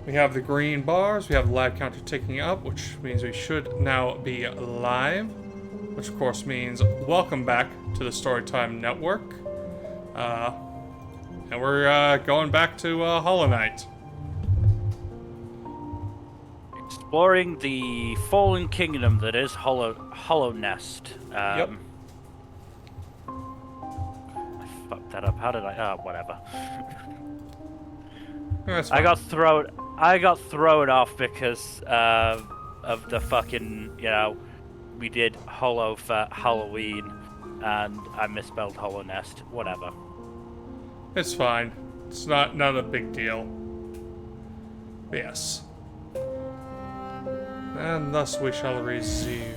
We have the green bars, we have the live counter ticking up, which means we should now be live. Which of course means welcome back to the Storytime Network. And we're going back to Hollow Knight. Exploring the fallen kingdom that is Hallownest. Yep. I fucked that up. How did I? Oh, whatever. That's I fine. got thrown off because of the fucking, we did Hollow for Halloween, and I misspelled Hallownest. Whatever. It's fine. It's not a big deal. Yes. And thus we shall resume.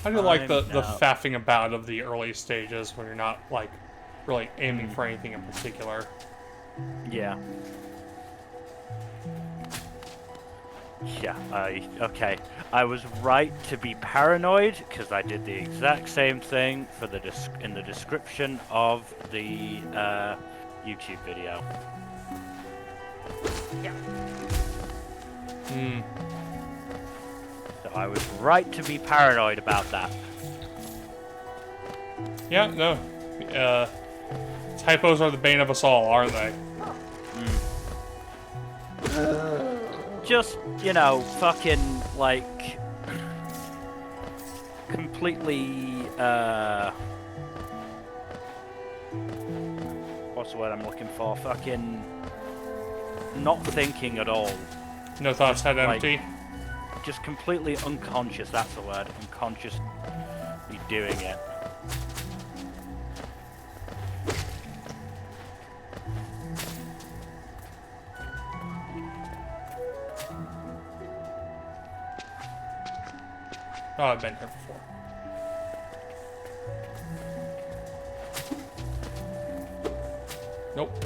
How do you like the faffing about of the early stages when you're not, like, really aiming for anything in particular? Yeah. Yeah, okay. I was right to be paranoid, because I did the exact same thing for in the description of the YouTube video. Yeah. So I was right to be paranoid about that. Yeah, no. Typos are the bane of us all, aren't they? Just, fucking, like, completely, what's the word I'm looking for? Fucking not thinking at all. No thoughts, head empty. Like, just completely unconscious, that's the word. Unconsciously doing it. Oh, I've been here before. Nope.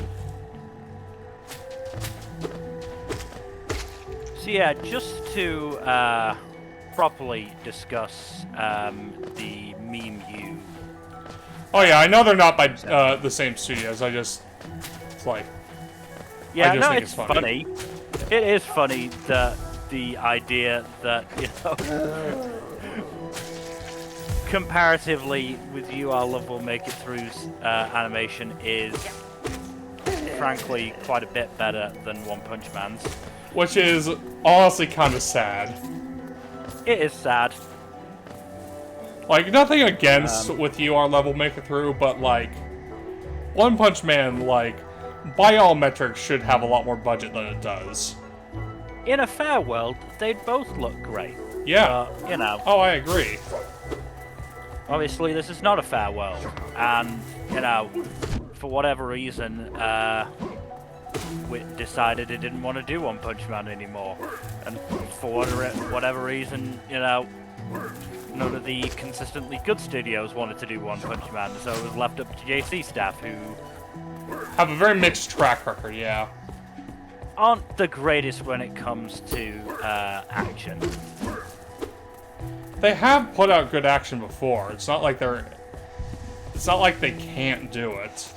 So yeah, just to properly discuss the meme you. Oh yeah, I know they're not by the same studios. It's like, yeah, I just no, think it's funny. It is funny that the idea that comparatively with you, our love will make it through's animation is frankly quite a bit better than One Punch Man's. Which is honestly kind of sad. It is sad. Like, nothing against with you, our level make it through, but like, One Punch Man, like, by all metrics, should have a lot more budget than it does. In a fair world, they'd both look great. Yeah. Oh, I agree. Obviously, this is not a fair world, and for whatever reason, we decided it didn't want to do One Punch Man anymore, and for whatever reason, none of the consistently good studios wanted to do One Punch Man, so it was left up to JC staff, who have a very mixed track record. Yeah. Aren't the greatest when it comes to action. They have put out good action before. It's not like they can't do it.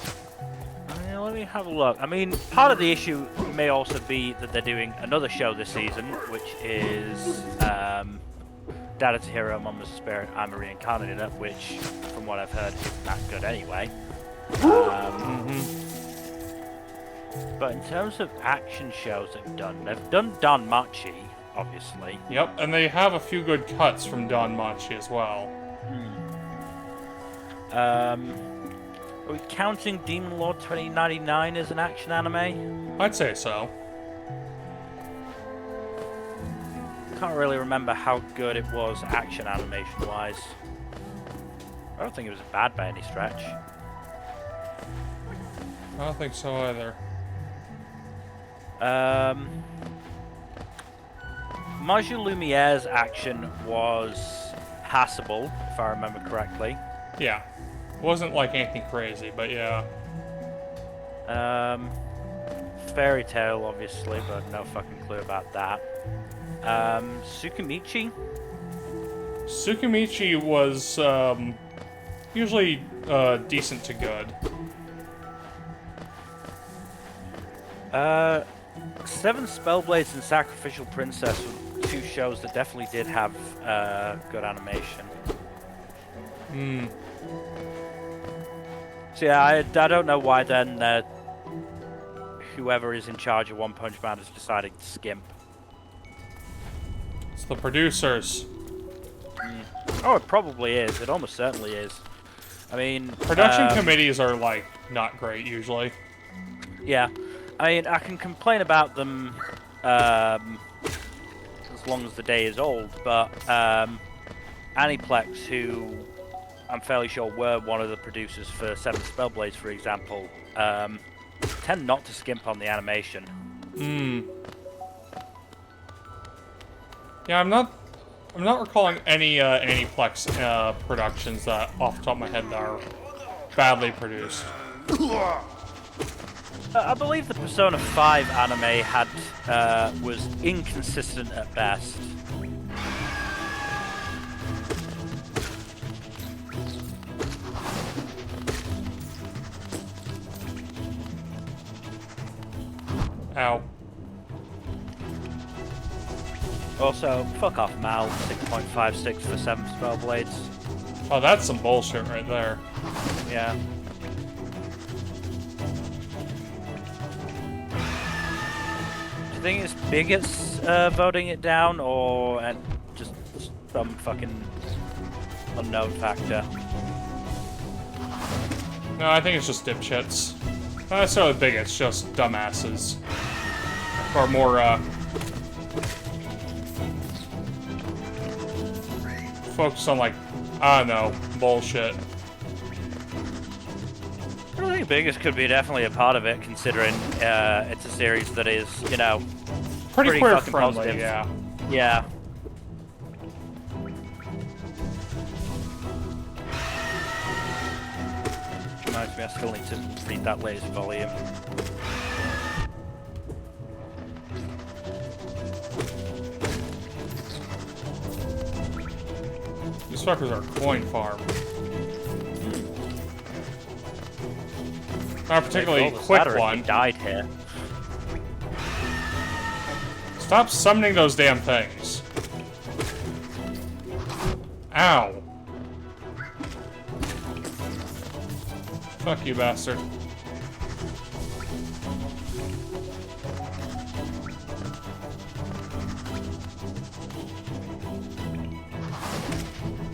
Let me have a look. I mean, part of the issue may also be that they're doing another show this season, which is Data to Hero, Mama's Spirit, I'm a Reincarnated, which, from what I've heard, isn't that good anyway. But in terms of action shows they've done Don Machi, obviously. Yep, and they have a few good cuts from Don Machi as well. Are we counting Demon Lord 2099 as an action anime? I'd say so. Can't really remember how good it was action animation-wise. I don't think it was bad by any stretch. I don't think so either. Maju Lumiere's action was passable, if I remember correctly. Yeah. Wasn't like anything crazy, but yeah. Fairy Tail, obviously, but no fucking clue about that. Tsukimichi? Tsukimichi was usually decent to good. Seven Spellblades and Sacrificial Princess were two shows that definitely did have good animation. Hmm. So yeah, I don't know why then whoever is in charge of One Punch Man has decided to skimp. It's the producers. Oh, it probably is. It almost certainly is. I mean... Production committees are, like, not great, usually. Yeah. I mean, I can complain about them as long as the day is old, but Aniplex, who I'm fairly sure were one of the producers for Seven Spellblades, for example, tend not to skimp on the animation. Hmm. Yeah, I'm not recalling any Aniplex productions that, off the top of my head, that are badly produced. I believe the Persona 5 anime had was inconsistent at best. Ow. Also, fuck off, Mal. 6.56 for 7 Spellblades. Oh, that's some bullshit right there. Yeah. Do you think it's bigots voting it down, or just some fucking unknown factor? No, I think it's just dipshits. Not necessarily bigots, just dumbasses. Or more, focus on, like, I don't know, bullshit. I think bigots could be definitely a part of it, considering it's a series that is, you know, Pretty queer fucking friendly, positive. yeah. Yeah. Reminds me, I still need to read that latest volume. These fuckers are a coin farm. Not a particularly quick one. He died here. Stop summoning those damn things. Ow. Fuck you, bastard.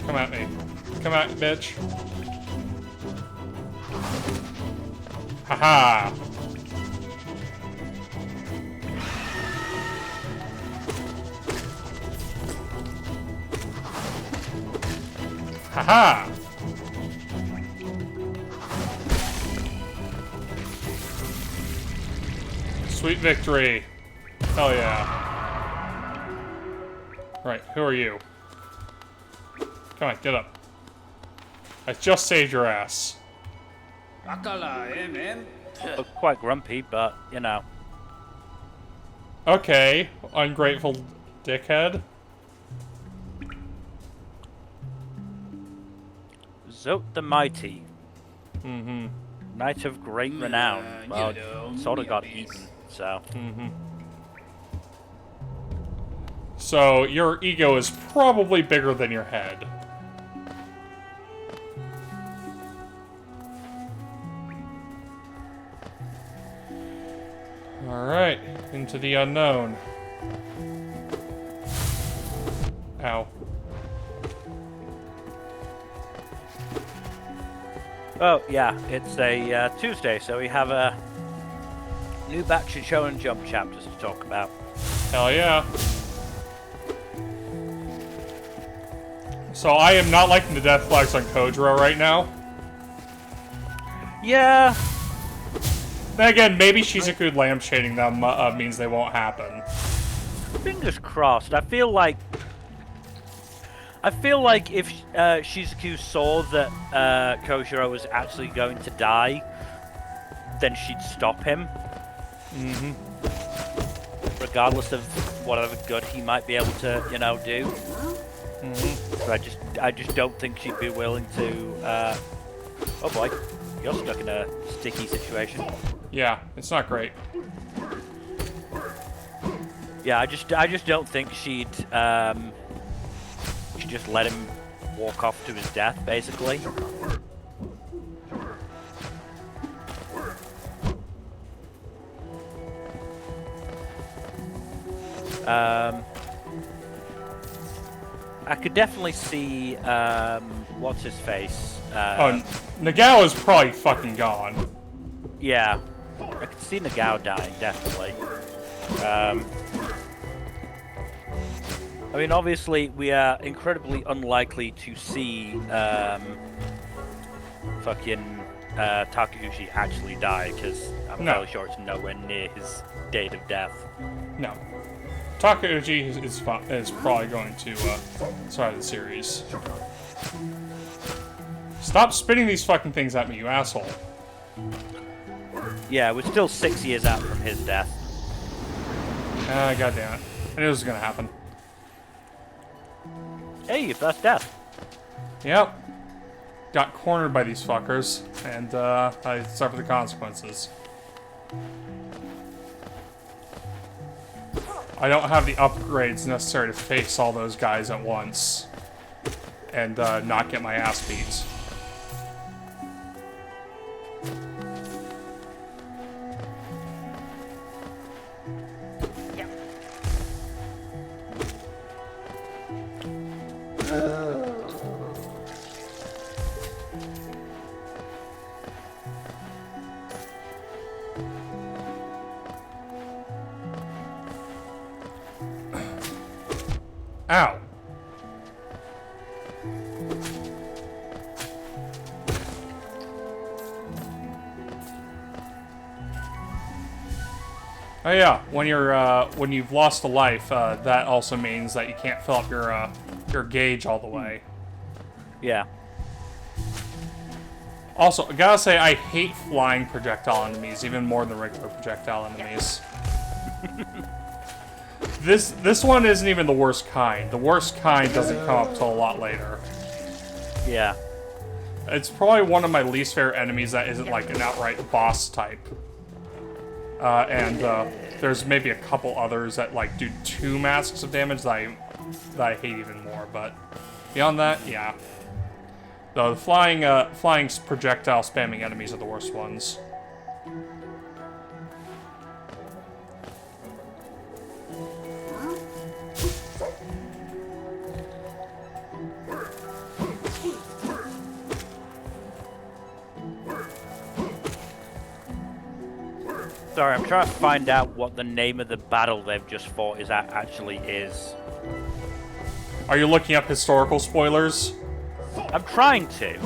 Come at me. Come at me, bitch. Haha. Haha. Sweet victory. Hell yeah. Right, who are you? Come on, get up. I just saved your ass. Look quite grumpy, but, you know. Okay, ungrateful dickhead. Zote the Mighty. Mm-hmm. Knight of great renown. Well, sort of got eaten, so. Mm-hmm. So, your ego is probably bigger than your head. Alright, into the unknown. Ow. Oh, yeah, it's a Tuesday, so we have a new batch of Show and Jump chapters to talk about. Hell yeah. So I am not liking the death flags on Kojiro right now. Yeah. Then again, maybe Shizuku lampshading them means they won't happen. Fingers crossed. I feel like if Shizuku saw that Kojiro was actually going to die, then she'd stop him. Mm-hmm. Regardless of whatever good he might be able to, you know, do. Mm-hmm. So I just don't think she'd be willing to. Oh boy, you're stuck in a sticky situation. Yeah, it's not great. Yeah, I just don't think she'd just let him walk off to his death, basically. I could definitely see what's his face. Oh, Nagao is probably fucking gone. Yeah, I could see Nagao dying, definitely. I mean, obviously, we are incredibly unlikely to see fucking Takeuchi actually die, because I'm fairly sure it's nowhere near his date of death. No. Takeuchi is probably going to start the series. Stop spitting these fucking things at me, you asshole. Yeah, we're still 6 years out from his death. God damn it. I knew this was gonna happen. Hey, your first death. Yep. Got cornered by these fuckers, and I suffered the consequences. I don't have the upgrades necessary to face all those guys at once and not get my ass beat. Ow. Oh yeah, when you've lost a life, that also means that you can't fill up your gauge all the way. Yeah. Also, I gotta say, I hate flying projectile enemies even more than regular projectile enemies. This one isn't even the worst kind. The worst kind doesn't come up till a lot later. Yeah. It's probably one of my least favorite enemies that isn't like an outright boss type. And there's maybe a couple others that like do 2 masks of damage that I hate even more. But beyond that, yeah. The flying projectile spamming enemies are the worst ones. Sorry, I'm trying to find out what the name of the battle they've just fought actually is. Are you looking up historical spoilers? I'm trying to.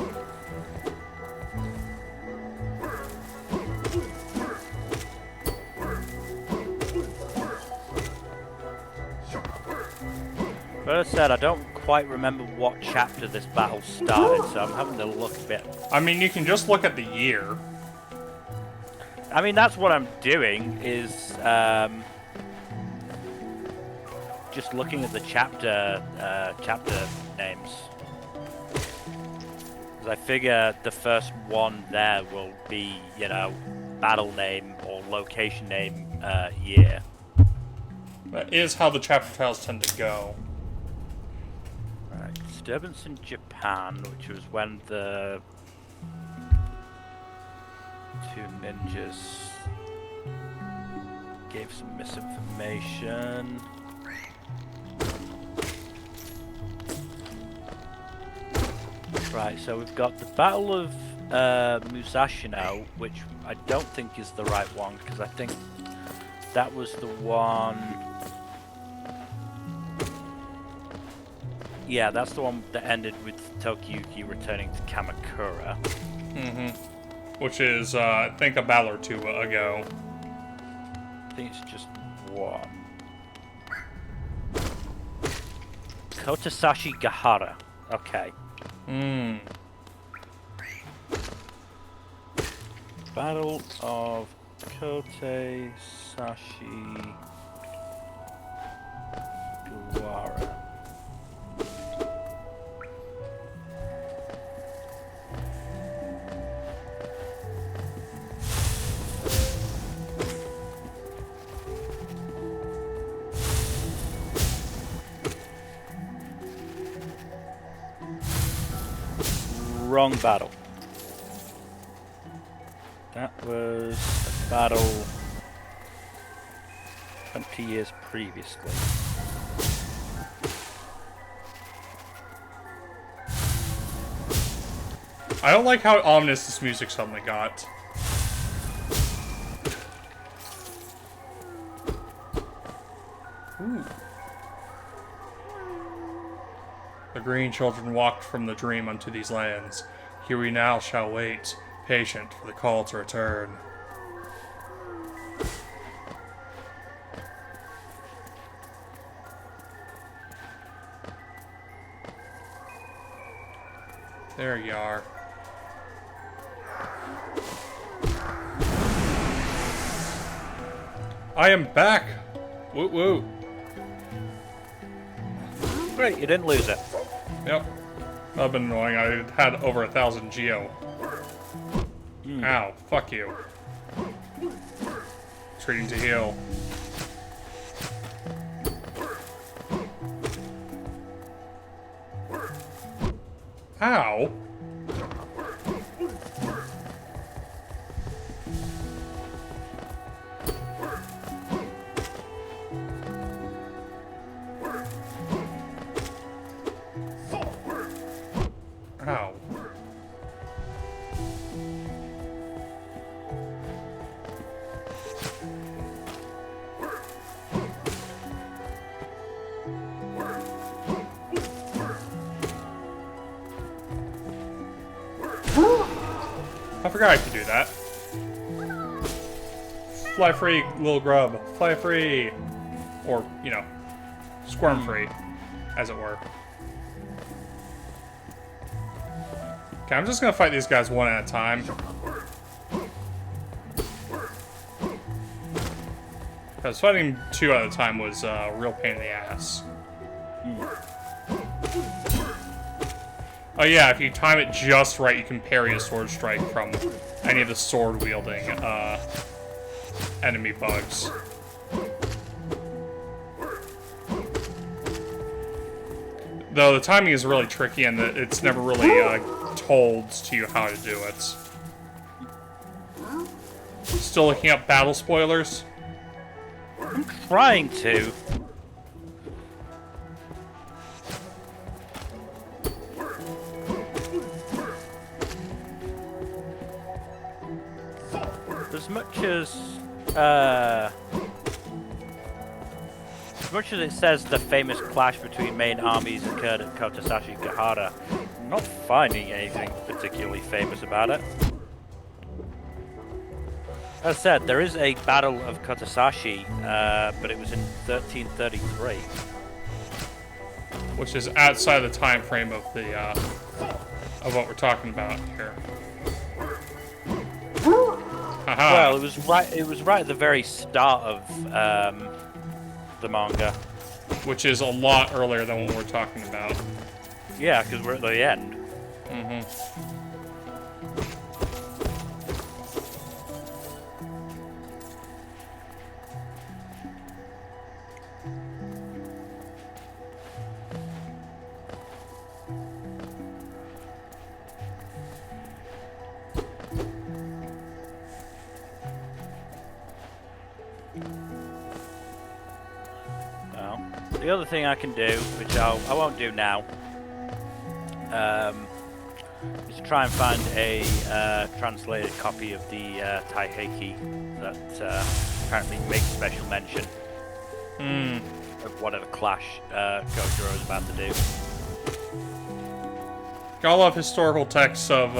But as I said, I don't quite remember what chapter this battle started, so I'm having to look a bit. I mean, you can just look at the year. I mean, that's what I'm doing, is just looking at the chapter names. Because I figure the first one there will be, you know, battle name or location name year. That is how the chapter titles tend to go. Right, disturbance in Japan, which was when the 2 ninjas gave some misinformation. Right, so we've got the Battle of Musashino, which I don't think is the right one, because I think that was the one... Yeah, that's the one that ended with Tokiyuki returning to Kamakura. Mm-hmm. Which is, I think, a battle or 2 ago. I think it's just one. Kotasashi Gahara. Okay. Hmm. Battle of Kotasashi Gahara. wrong battle. That was a battle 20 years previously. I don't like how ominous this music suddenly got. Ooh. The green children walked from the dream unto these lands. Here we now shall wait, patient for the call to return. There you are. I am back! Woo woo. Great, you didn't lose it. Yep. I've been annoying. I had over 1,000 geo. Ow. Fuck you. Treating to heal. Ow. Ow. I forgot I could do that. Fly free, little grub. Fly free. Or, you know, squirm free, as it were. Okay, I'm just gonna fight these guys one at a time. Because fighting two at a time was a real pain in the ass. Oh yeah, if you time it just right, you can parry a sword strike from any of the sword-wielding enemy bugs. Though the timing is really tricky and it's never really told to you how to do it. Still looking up battle spoilers? I'm trying to. As much as it says the famous clash between main armies occurred at Kotasashi Gahara, I'm not finding anything particularly famous about it. As I said, there is a battle of Kotasashi, but it was in 1333. Which is outside the time frame of the of what we're talking about here. Haha. Well, it was right. It was right at the very start of the manga, which is a lot earlier than what we're talking about. Yeah, because we're at the end. The other thing I can do, which I won't do now, is try and find a translated copy of the Taiheki that apparently makes special mention of whatever clash Gojiro is about to do. I love historical texts of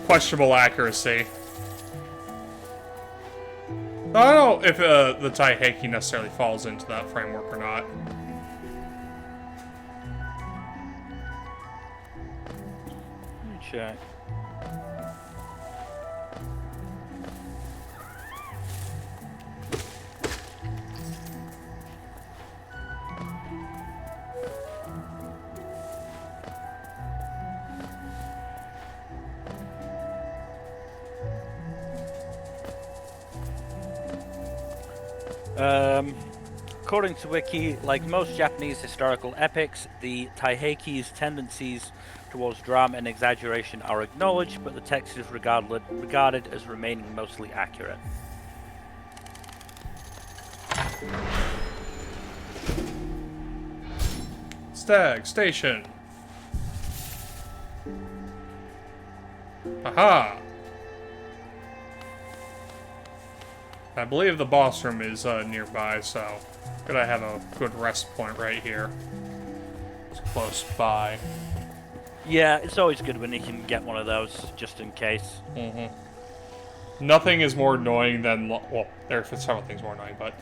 questionable accuracy. I don't know if the Taiheki necessarily falls into that framework or not. Let me check. According to Wiki, like most Japanese historical epics, the Taiheki's tendencies towards drama and exaggeration are acknowledged, but the text is regarded as remaining mostly accurate. Stag Station. Aha! I believe the boss room is nearby, so could I have a good rest point right here? It's close by. Yeah, it's always good when you can get one of those, just in case. Nothing is more annoying than, well, there are several things more annoying, but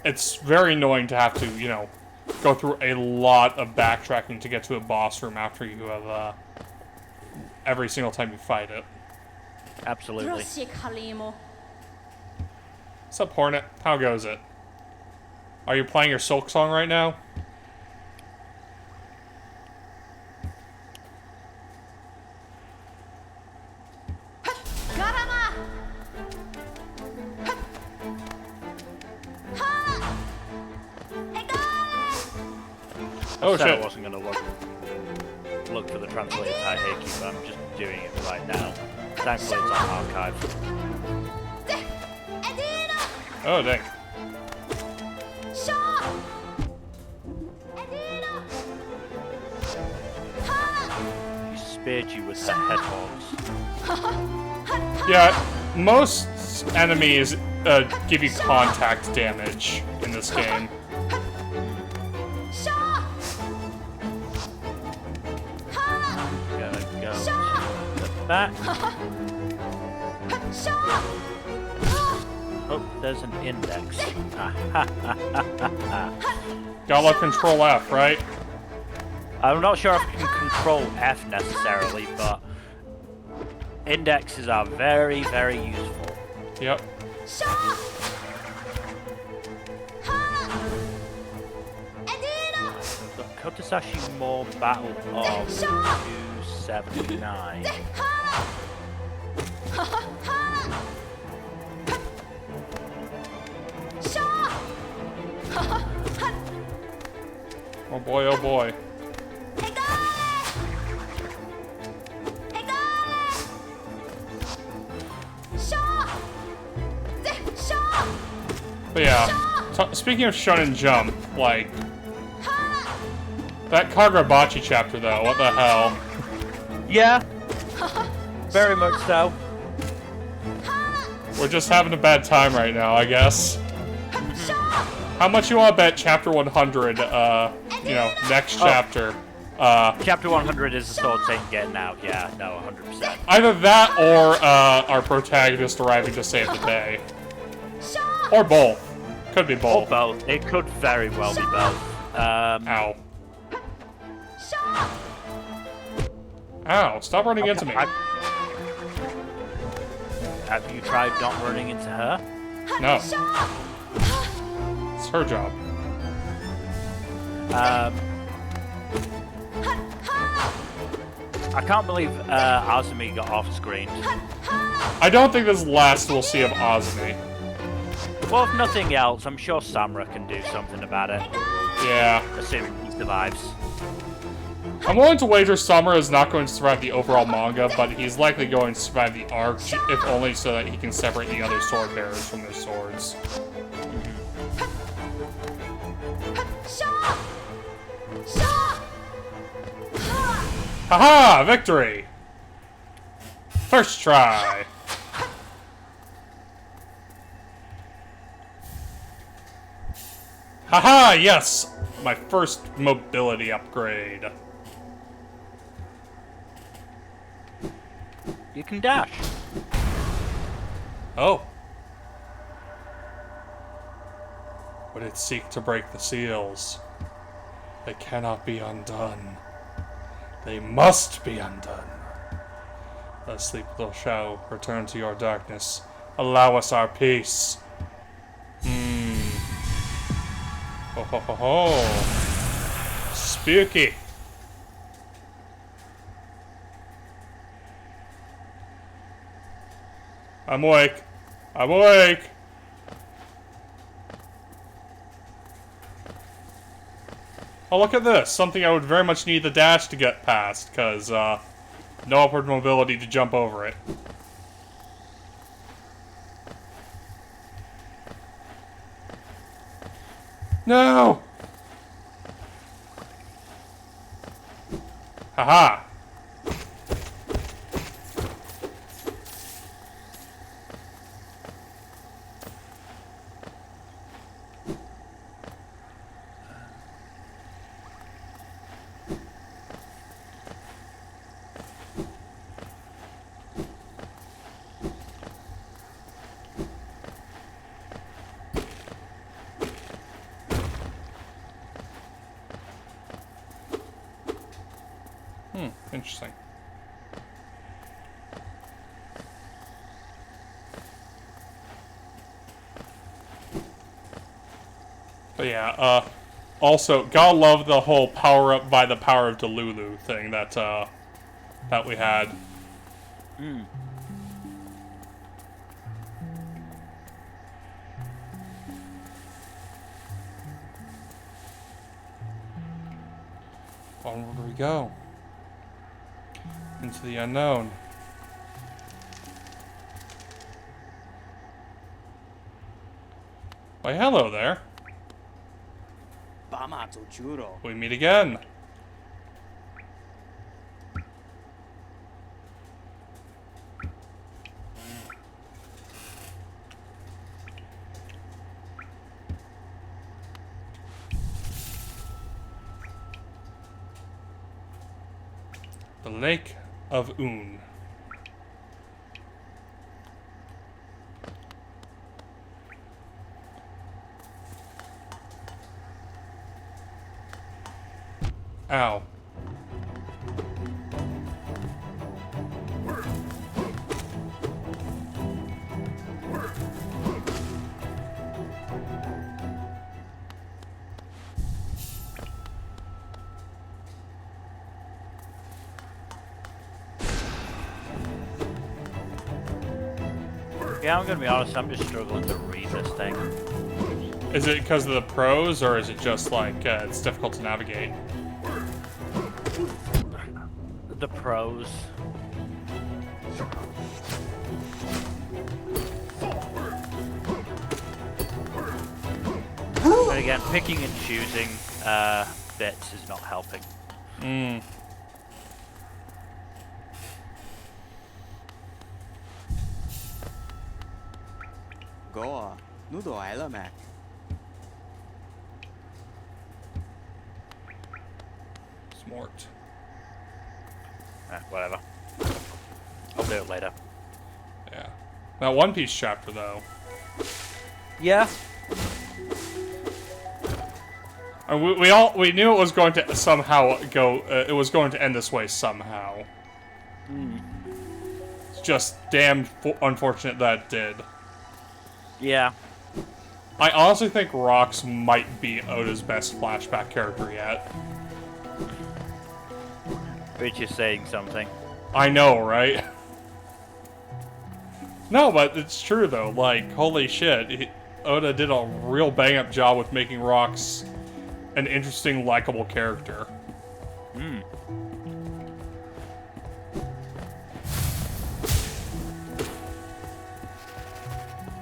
it's very annoying to have to, you know, go through a lot of backtracking to get to a boss room after you have, every single time you fight it. Absolutely. What's up, Hornet? How goes it? Are you playing your Silk song right now? Oh I said shit. I wasn't going to look for the translated Taiheki, but I'm just doing it right now. Thankfully it's on archive. Oh dang. She speared you with her headphones. Yeah, most enemies give you contact damage in this game. Gotta go to the back. Oh, there's an index. Gotta control F, right? I'm not sure if I can control F necessarily, but indexes are very, very useful. Yep. The Kotesashi Mo Battle of 279. Oh boy, oh boy. But yeah, speaking of Shonen Jump, like, that Kagurabachi chapter though, what the hell? Yeah, very much so. We're just having a bad time right now, I guess. How much you want to bet chapter 100, you know, next chapter? Chapter 100 is the Sword Saint getting out, yeah, no, 100%. Either that or our protagonist arriving to save the day. Or both. Could be Or both. both. It could very well be both. Ow. Ow, stop running into me. Have you tried not running into her? No. It's her job. I can't believe Azumi got off screen. I don't think this is the last we'll see of Azumi. Well, if nothing else, I'm sure Samura can do something about it. Yeah. Assuming he survives. I'm willing to wager Summer is not going to survive the overall manga, but he's likely going to survive the arc, if only so that he can separate the other sword bearers from their swords. Haha! Victory! First try! Haha! Yes! My first mobility upgrade. You can dash. Oh. Would it seek to break the seals? They cannot be undone. They must be undone. Let sleep little shadow return to your darkness. Allow us our peace. Ho ho ho ho. Spooky. I'm awake. I'm awake. Oh, look at this. Something I would very much need the dash to get past, because, no upward mobility to jump over it. No! Haha! Interesting. But yeah, also, gotta love the whole power up by the power of Delulu thing that, that we had. Hmm. Onward we go. Into the unknown. Why, hello there. We meet again. The Lake of Un. Ow. Yeah, I'm gonna be honest, I'm just struggling to read this thing. Is it because of the prose, or is it just like it's difficult to navigate? The pros. But again, picking and choosing bits is not helping. Mm. Go, nu đòi là Mac. Smart. Whatever. I'll do it later. Yeah. That One Piece chapter, though. Yeah. And we knew it was going to somehow go. It was going to end this way somehow. It's just damn unfortunate that it did. Yeah. I honestly think Rox might be Oda's best flashback character yet. Which is saying something. I know, right? No, but it's true though. Like, holy shit, Oda did a real bang-up job with making Rox an interesting, likable character. Hmm.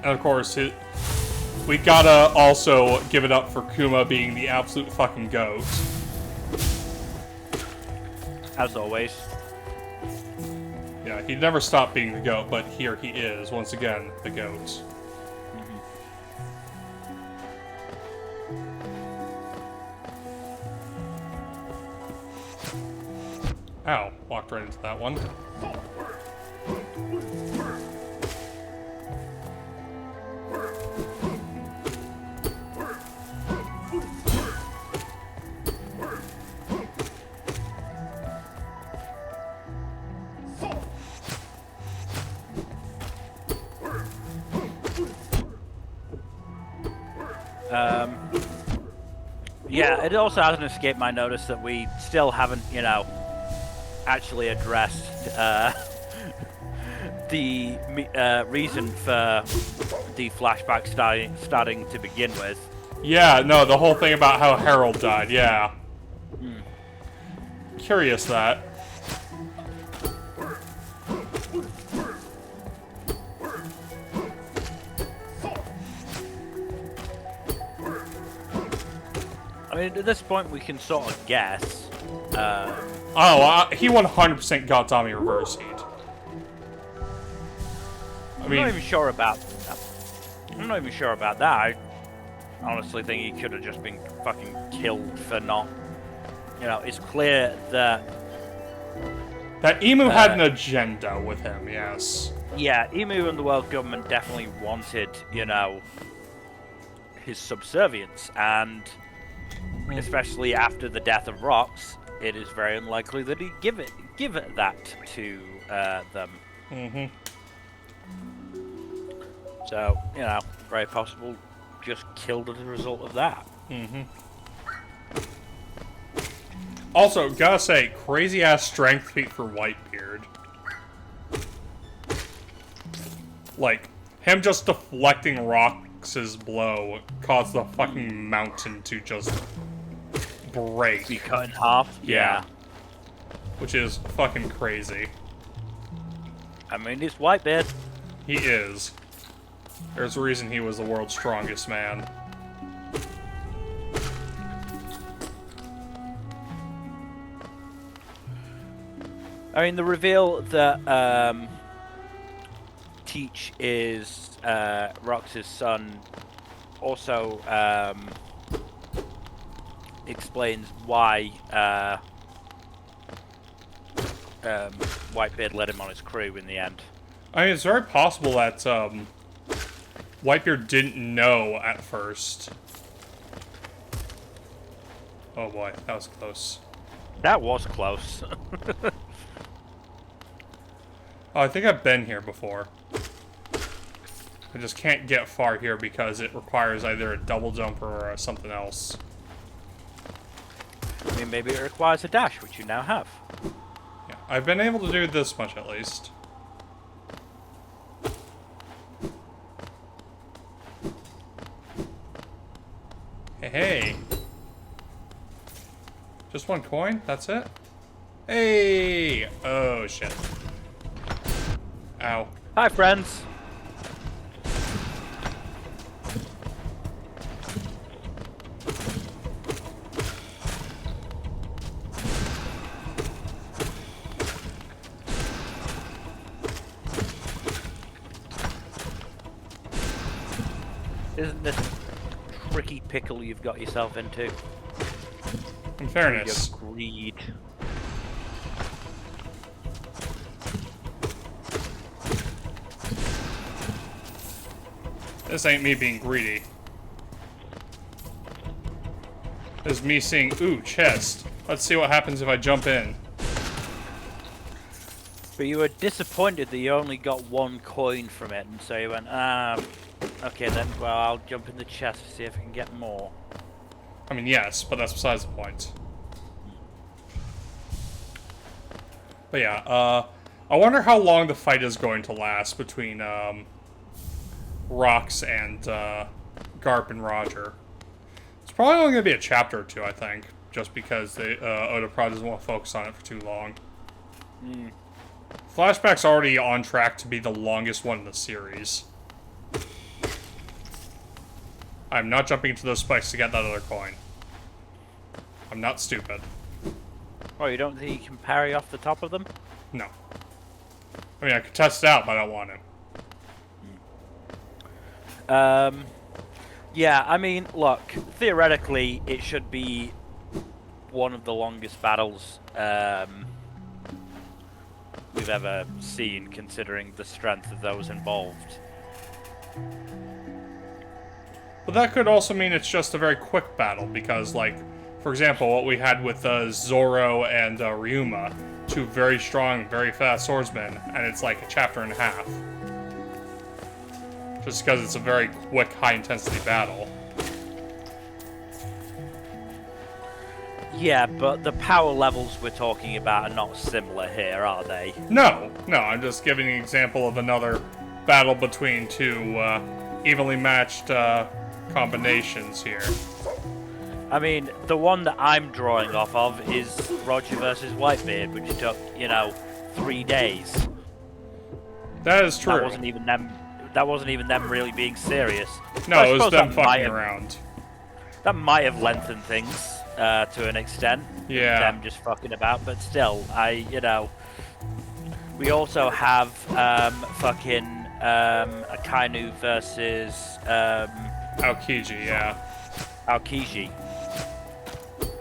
And of course, we gotta also give it up for Kuma being the absolute fucking goat. As always. Yeah, he never stopped being the goat, but here he is, once again, the goat. Ow, walked right into that one. Yeah, it also hasn't escaped my notice that we still haven't, you know, actually addressed the reason for the flashback starting to begin with. Yeah, no, the whole thing about how Harold died, yeah. curious that. I mean, at this point, we can sort of guess. He 100% got Tommy reverse heat. I'm not even sure about that. I honestly think he could have just been fucking killed for not. You know, it's clear that Emu had an agenda with him, yes. Yeah, Emu and the world government definitely wanted, you know, his subservience, and especially after the death of Rox, it is very unlikely that he'd give it that to them. Mm-hmm. So, you know, very possible just killed as a result of that. Mm-hmm. Also, gotta say, crazy-ass strength feat for Whitebeard. Like, him just deflecting Rox's blow caused the fucking mountain to just break. Be cut in half? Yeah. Which is fucking crazy. I mean, he's Whitebeard. He is. There's a reason he was the world's strongest man. I mean, the reveal that Teach is Rox's son also explains why Whitebeard let him on his crew in the end. I mean, it's very possible that Whitebeard didn't know at first. Oh boy, that was close. That was close. Oh, I think I've been here before. I just can't get far here because it requires either a double jump or something else. I mean, maybe it requires a dash, which you now have. Yeah, I've been able to do this much at least. Hey. Just one coin? That's it? Hey! Oh, shit. Ow. Hi, friends. Isn't this a tricky pickle you've got yourself into? In fairness. Your greed. This ain't me being greedy. This is me seeing, ooh, chest. Let's see what happens if I jump in. But you were disappointed that you only got one coin from it, and so you went, okay then, well, I'll jump in the chest to see if I can get more. I mean, yes, but that's besides the point. But yeah, I wonder how long the fight is going to last between, Rox and, Garp and Roger. It's probably only going to be a chapter or two, I think, just because Oda probably doesn't want to focus on it for too long. Flashback's already on track to be the longest one in the series. I'm not jumping into those spikes to get that other coin. I'm not stupid. Oh, you don't think you can parry off the top of them? No. I mean, I could test it out, but I don't want to. Yeah, I mean, look, theoretically, it should be one of the longest battles we've ever seen, considering the strength of those involved. But that could also mean it's just a very quick battle, because, like, for example, what we had with Zoro and Ryuma, two very strong, very fast swordsmen, and it's like a chapter and a half. Just because it's a very quick, high-intensity battle. Yeah, but the power levels we're talking about are not similar here, are they? No, I'm just giving an example of another battle between two evenly matched combinations here. I mean, the one that I'm drawing off of is Roger versus Whitebeard, which took, 3 days. That is true. That wasn't even them. That wasn't even them really being serious. No, it was suppose them that might fucking have- around. That might have lengthened things to an extent. Yeah. Them just fucking about, but still, we also have Akainu versus Aokiji, yeah. Aokiji.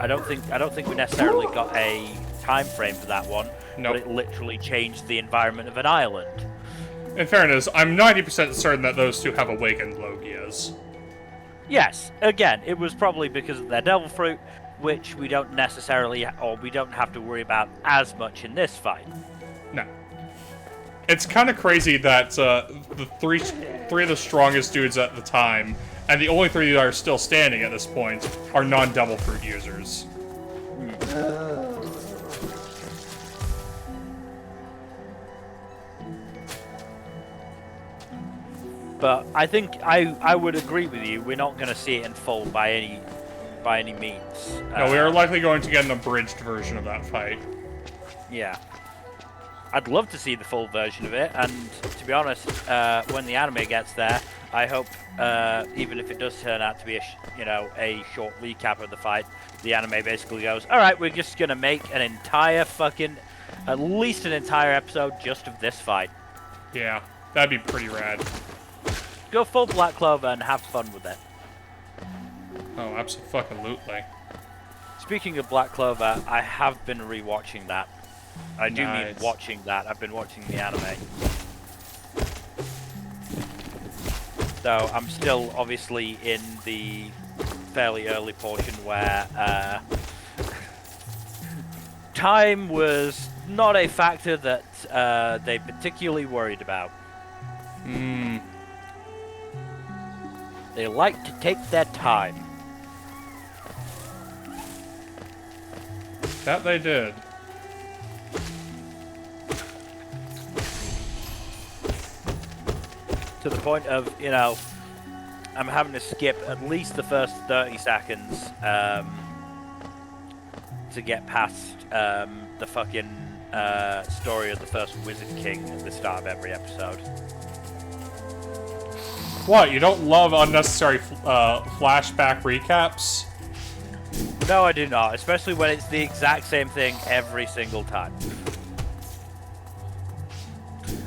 I don't think we necessarily got a time frame for that one, Nope. but it literally changed the environment of an island. In fairness, I'm 90% certain that those two have awakened Logias. Yes, again, it was probably because of their devil fruit, which we don't necessarily, or we don't have to worry about as much in this fight. No. It's kind of crazy that the three of the strongest dudes at the time, and the only 3 that are still standing at this point, are non-devil fruit users. But I think I would agree with you. We're not going to see it in full by any means. No, we are likely going to get an abridged version of that fight. Yeah. I'd love to see the full version of it, and to be honest, when the anime gets there, I hope, even if it does turn out to be a short recap of the fight, the anime basically goes, all right, we're just gonna make an entire at least an entire episode just of this fight. Yeah, that'd be pretty rad. Go full Black Clover and have fun with it. Oh, absolutely. Speaking of Black Clover, I have been rewatching that. I do mean Nice. watching that. I've been watching the anime. So I'm still obviously in the fairly early portion where time was not a factor that they particularly worried about. They like to take their time. That they did. To the point of, I'm having to skip at least the first 30 seconds to get past the fucking story of the first Wizard King at the start of every episode. What, you don't love unnecessary flashback recaps? No, I do not, especially when it's the exact same thing every single time.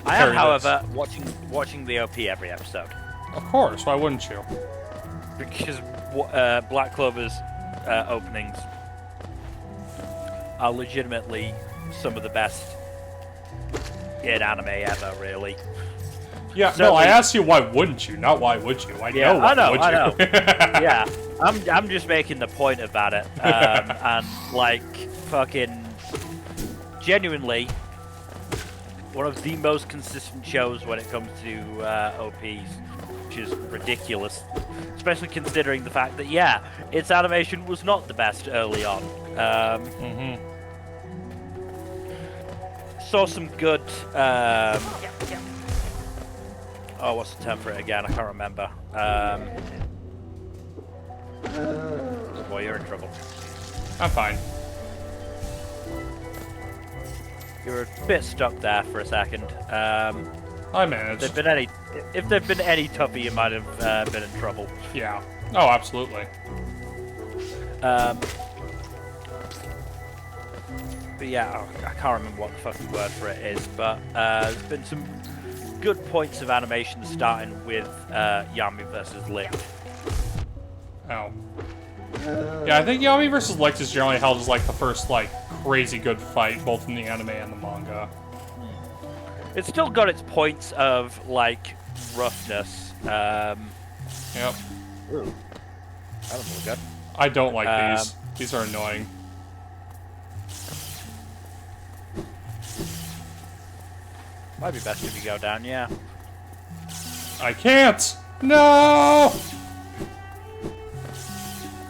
I am, Very however, watching the OP every episode. Of course, why wouldn't you? Because Black Clover's openings are legitimately some of the best in anime ever, really. Yeah, So no, I we- asked you why wouldn't you, not why would you. Yeah, know why I know, would I you. know. Yeah, I'm just making the point about it, and like fucking genuinely one of the most consistent shows when it comes to OPs, which is ridiculous, especially considering the fact that its animation was not the best early on. Saw some good. Oh, what's the term for it again? I can't remember. Boy, you're in trouble. I'm fine. You were a bit stuck there for a second. I managed. If there'd been any tougher, you might have been in trouble. Yeah. Oh, absolutely. But yeah, I can't remember what the fucking word for it is, but there's been some good points of animation starting with Yami versus Licht. Oh. Yeah, I think Yami vs. Licht is generally held as like the first like crazy good fight, both in the anime and the manga. It's still got its points of like roughness. Yep. Ooh, that was really good. I don't like these. These are annoying. Might be best if you go down, yeah. I can't! No!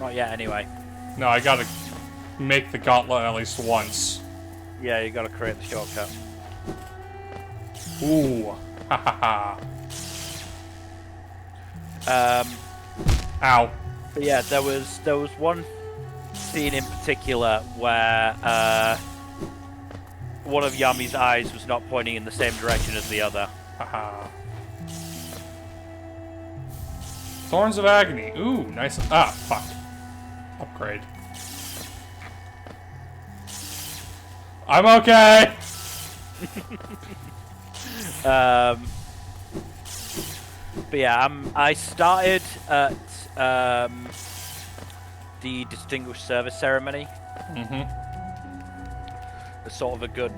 Not yet, anyway. No, I gotta make the gauntlet at least once. Yeah, you gotta create the shortcut. Ooh. Ha ha ha. Um, Ow. but yeah, there was one scene in particular where one of Yami's eyes was not pointing in the same direction as the other. Haha. Thorns of Agony. Ooh, nice. Ah, fuck. Upgrade. I'm okay! But yeah, I started at the Distinguished Service Ceremony. It's sort of a good...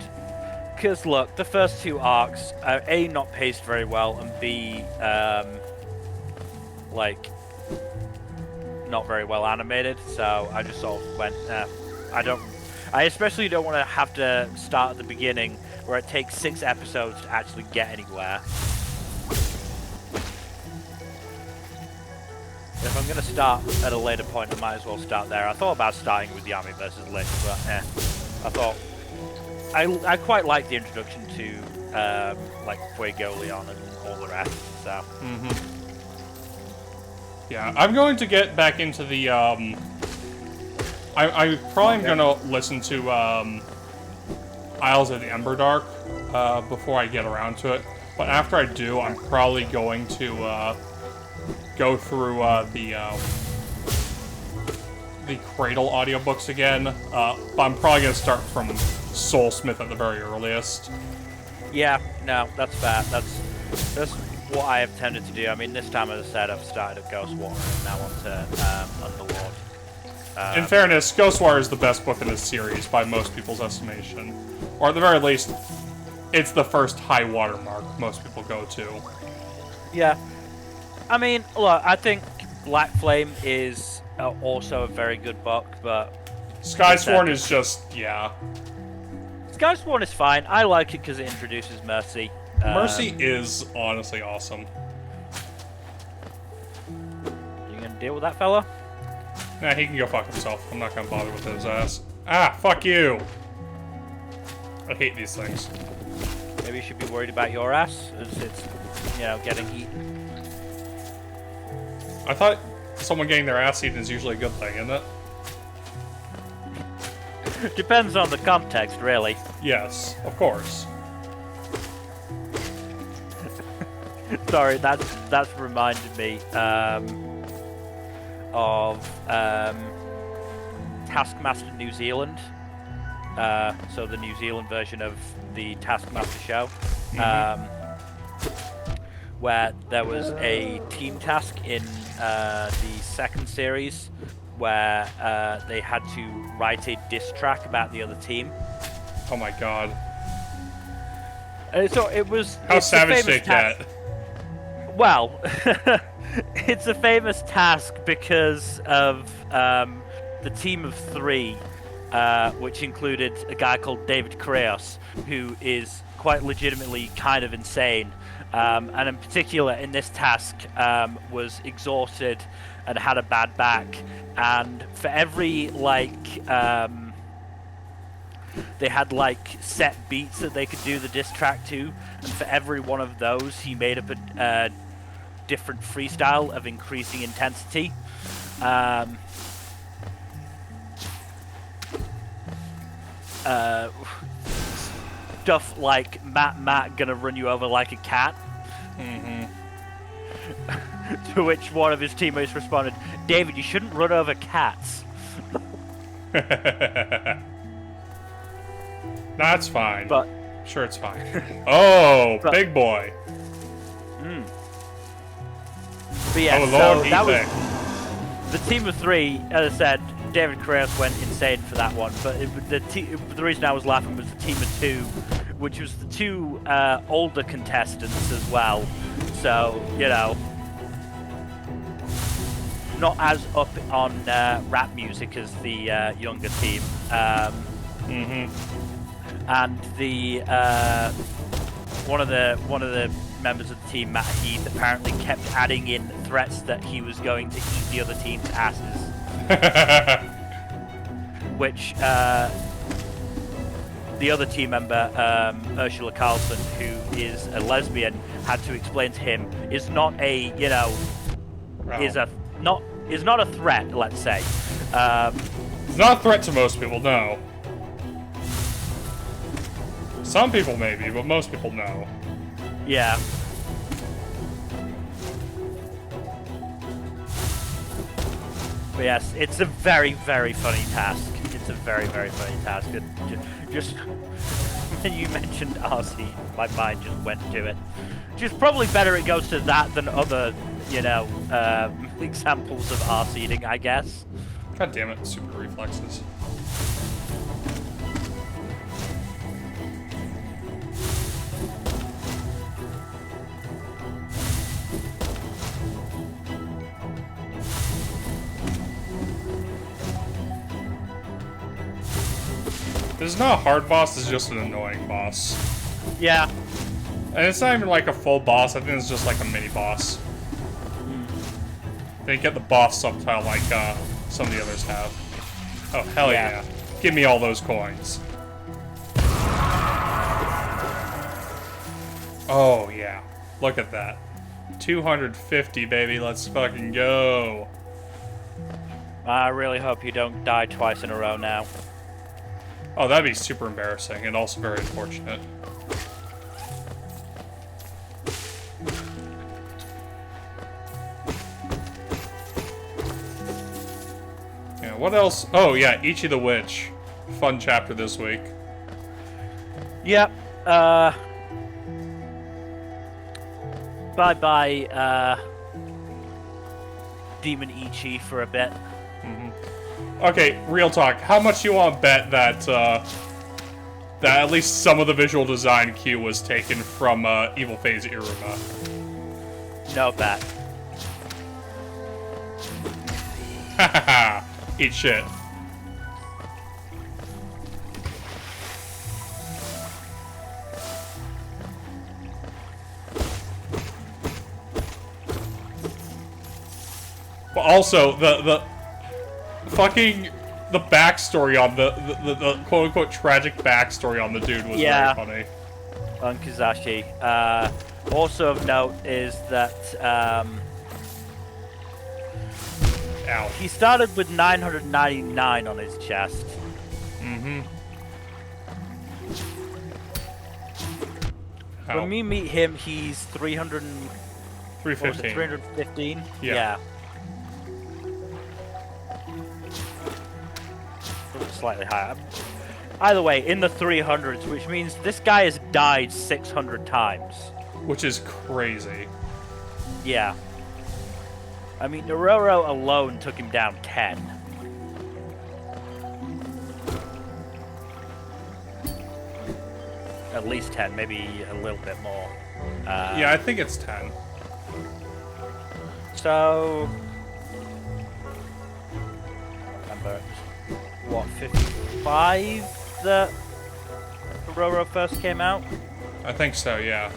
Because look, the first two arcs are A, not paced very well, and B, like, not very well animated, so I just sort of went, I especially don't want to have to start at the beginning, where it takes 6 episodes to actually get anywhere. If I'm going to start at a later point, I might as well start there. I thought about starting with Yami versus Lich, but I thought... I quite like the introduction to, like, Fuego, Leon, and all the rest, so... Yeah, I'm going to get back into the, I probably am going to listen to, Isles of the Emberdark, before I get around to it. But after I do, I'm probably going to, go through, the Cradle audiobooks again. But I'm probably going to start from Soulsmith at the very earliest. Yeah, no, that's fair. That's what I have tended to do. I mean, this time, as I said, I've started at Ghostwater and now on to Underlord. In fairness, Ghostwire is the best book in this series by most people's estimation. Or at the very least, it's the first high water mark most people go to. Yeah. I mean, look, I think Black Flame is also a very good book, but... Skysworn is just, yeah. Skysworn is fine. I like it because it introduces Mercy. Mercy is honestly awesome. You gonna deal with that fella? Nah, he can go fuck himself. I'm not gonna bother with his ass. Ah, fuck you! I hate these things. Maybe you should be worried about your ass, as it's, you know, getting eaten. I thought someone getting their ass eaten is usually a good thing, isn't it? Depends on the context, really. Yes, of course. Sorry, that's reminded me of Taskmaster New Zealand. So the New Zealand version of the Taskmaster show, where there was a team task in the second series where they had to write a diss track about the other team. Oh my god. So it was... How savage did that? Well, it's a famous task because of the team of 3, which included a guy called David Creos, who is quite legitimately kind of insane. And in particular, in this task, was exhausted and had a bad back. And for every, like... they had like set beats that they could do the diss track to, and for every one of those he made up a different freestyle of increasing intensity. Stuff like Matt gonna run you over like a cat. To which one of his teammates responded, "David, you shouldn't run over cats." That's fine. But sure, it's fine. Oh, big boy. But yeah, oh Lord, so that was the team of 3. As I said, David Krauss went insane for that one. But the reason I was laughing was the team of 2, which was the 2 older contestants as well. So you know, not as up on rap music as the younger team. And the one of the members of the team, Matt Heath, apparently kept adding in threats that he was going to eat the other team's asses. Which the other team member, Ursula Carlson, who is a lesbian, had to explain to him is not a, you know, is not a threat, let's say. It's not a threat to most people, no. Some people maybe, but most people no. Yeah. But yes, it's a very, very funny task. It's a very, very funny task. Just when you mentioned RC, my mind just went to it. Which is probably better it goes to that than other, you know, examples of RC-ing, I guess. God damn it, super reflexes. This is not a hard boss, it's just an annoying boss. Yeah. And it's not even like a full boss, I think it's just like a mini boss. They get the boss subtitle like some of the others have. Oh, hell yeah. Give me all those coins. Oh, yeah. Look at that. 250, baby. Let's fucking go. I really hope you don't die twice in a row now. Oh, that'd be super embarrassing and also very unfortunate. Yeah, what else? Oh, yeah, Ichi the Witch. Fun chapter this week. Yep. Bye-bye, Demon Ichi for a bit. Okay, real talk. How much you want to bet that that at least some of the visual design cue was taken from Evil Phase Iruma? No bet. Hahaha. Eat shit. But also the fucking the backstory on the quote unquote tragic backstory on the dude was very funny. On Kizashi. Also of note is that Ow. he started with 999 on his chest. Ow. When we meet him, he's 315. 315? Yeah. Slightly higher. Either way, in the 300s, which means this guy has died 600 times. Which is crazy. Yeah. I mean, Dororo alone took him down 10. At least 10, maybe a little bit more. Yeah, I think it's 10. So... Remember, what, 55 that Dororo first came out? I think so, yeah.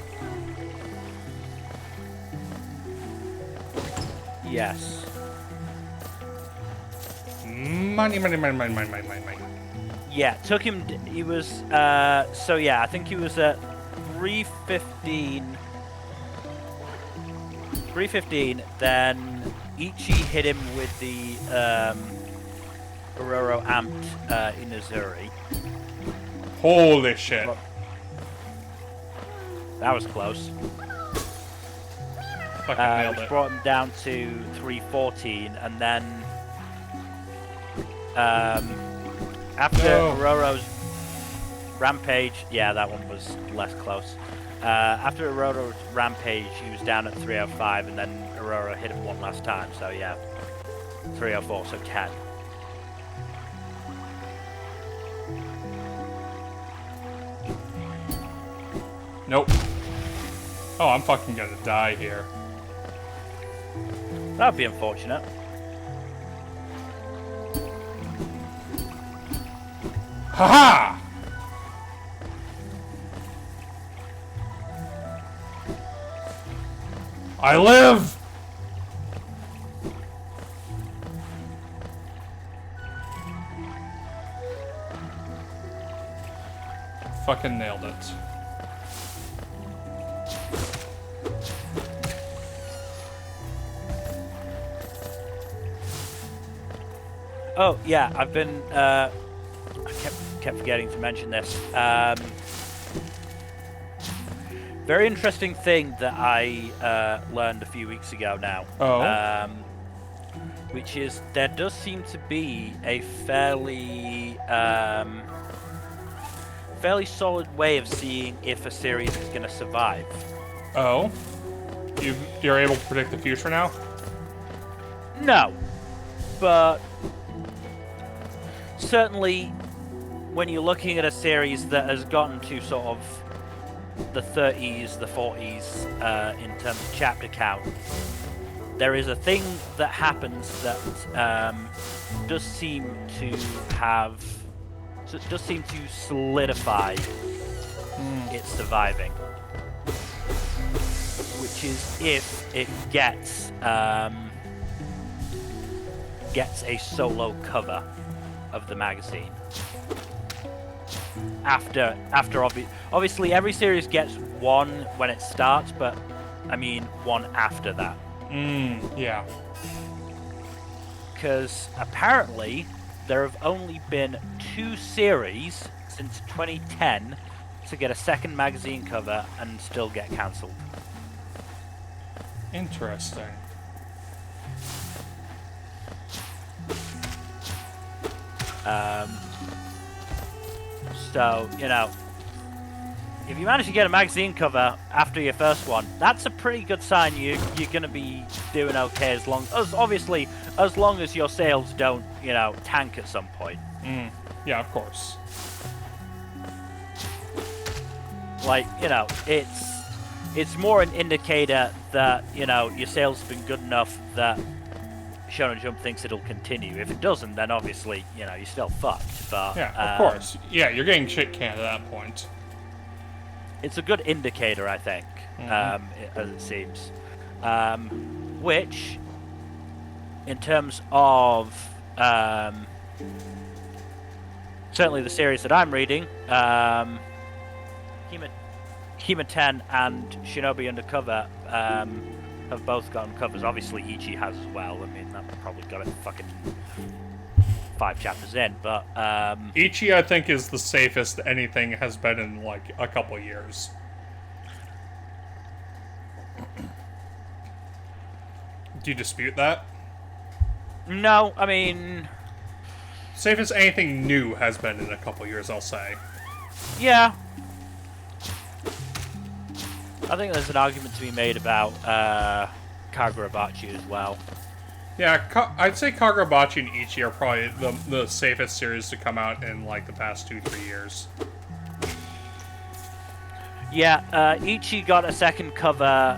Yes. Money. Yeah, took him, he was, so yeah, I think he was at 315, then Ichi hit him with the, Dororo amped, Inazuri. Holy shit. That was close. Fucking nailed Which it. brought him down to 314, and then, after Ororo's rampage, yeah, that one was less close. After Ororo's rampage, he was down at 305, and then Ororo hit him one last time, so yeah, 304, so 10. Nope. Oh, I'm fucking gonna die here. That would be unfortunate. Haha! I live! Fucking nailed it. Oh yeah, I've been. I kept forgetting to mention this. Very interesting thing that I learned a few weeks ago now. Oh. Which is there does seem to be a fairly solid way of seeing if a series is going to survive. Oh. You're able to predict the future now? No, but certainly when you're looking at a series that has gotten to sort of the 30s, the 40s in terms of chapter count, there is a thing that happens that does seem to solidify its surviving, which is if it gets a solo cover of the magazine. After obviously every series gets one when it starts, but I mean one after that. Yeah. Because apparently there have only been 2 series since 2010 to get a second magazine cover and still get cancelled. Interesting. So, you know, if you manage to get a magazine cover after your first one, that's a pretty good sign you're going to be doing okay as long as your sales don't, you know, tank at some point. Yeah, of course. Like, you know, it's more an indicator that, you know, your sales have been good enough that Shonen Jump thinks it'll continue. If it doesn't, then obviously, you know, you're still fucked. But yeah, of course. Yeah, you're getting shit canned at that point. It's a good indicator, I think, as it seems. Which, in terms of certainly the series that I'm reading, Hima 10 and Shinobi Undercover have both gotten covers. Obviously, Ichi has as well. I mean, that probably got it fucking 5 chapters in, but Ichi, I think, is the safest anything has been in like a couple years. Do you dispute that? no, I mean, Safest anything new has been in a couple years, I'll say. yeah. I think there's an argument to be made about Kagurabachi as well. Yeah, I'd say Kagurabachi and Ichi are probably the safest series to come out in like the past 2-3 years. Yeah, Ichi got a second cover,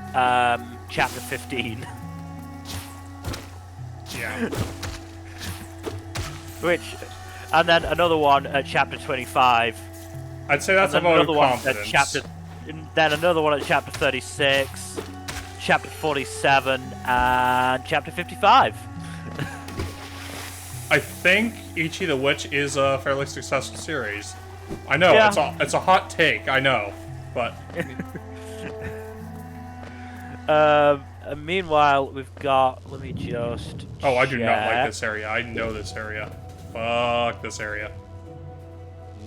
chapter 15. Yeah. And then another one at chapter 25. I'd say that's a and vote another of one confidence. Then another one at chapter 36, chapter 47, and chapter 55. I think Ichi the Witch is a fairly successful series. I know, Yeah. it's a hot take, I know, but... Meanwhile, we've got... Let me just... Oh, I do not like check. this area. I know this area. Fuck this area.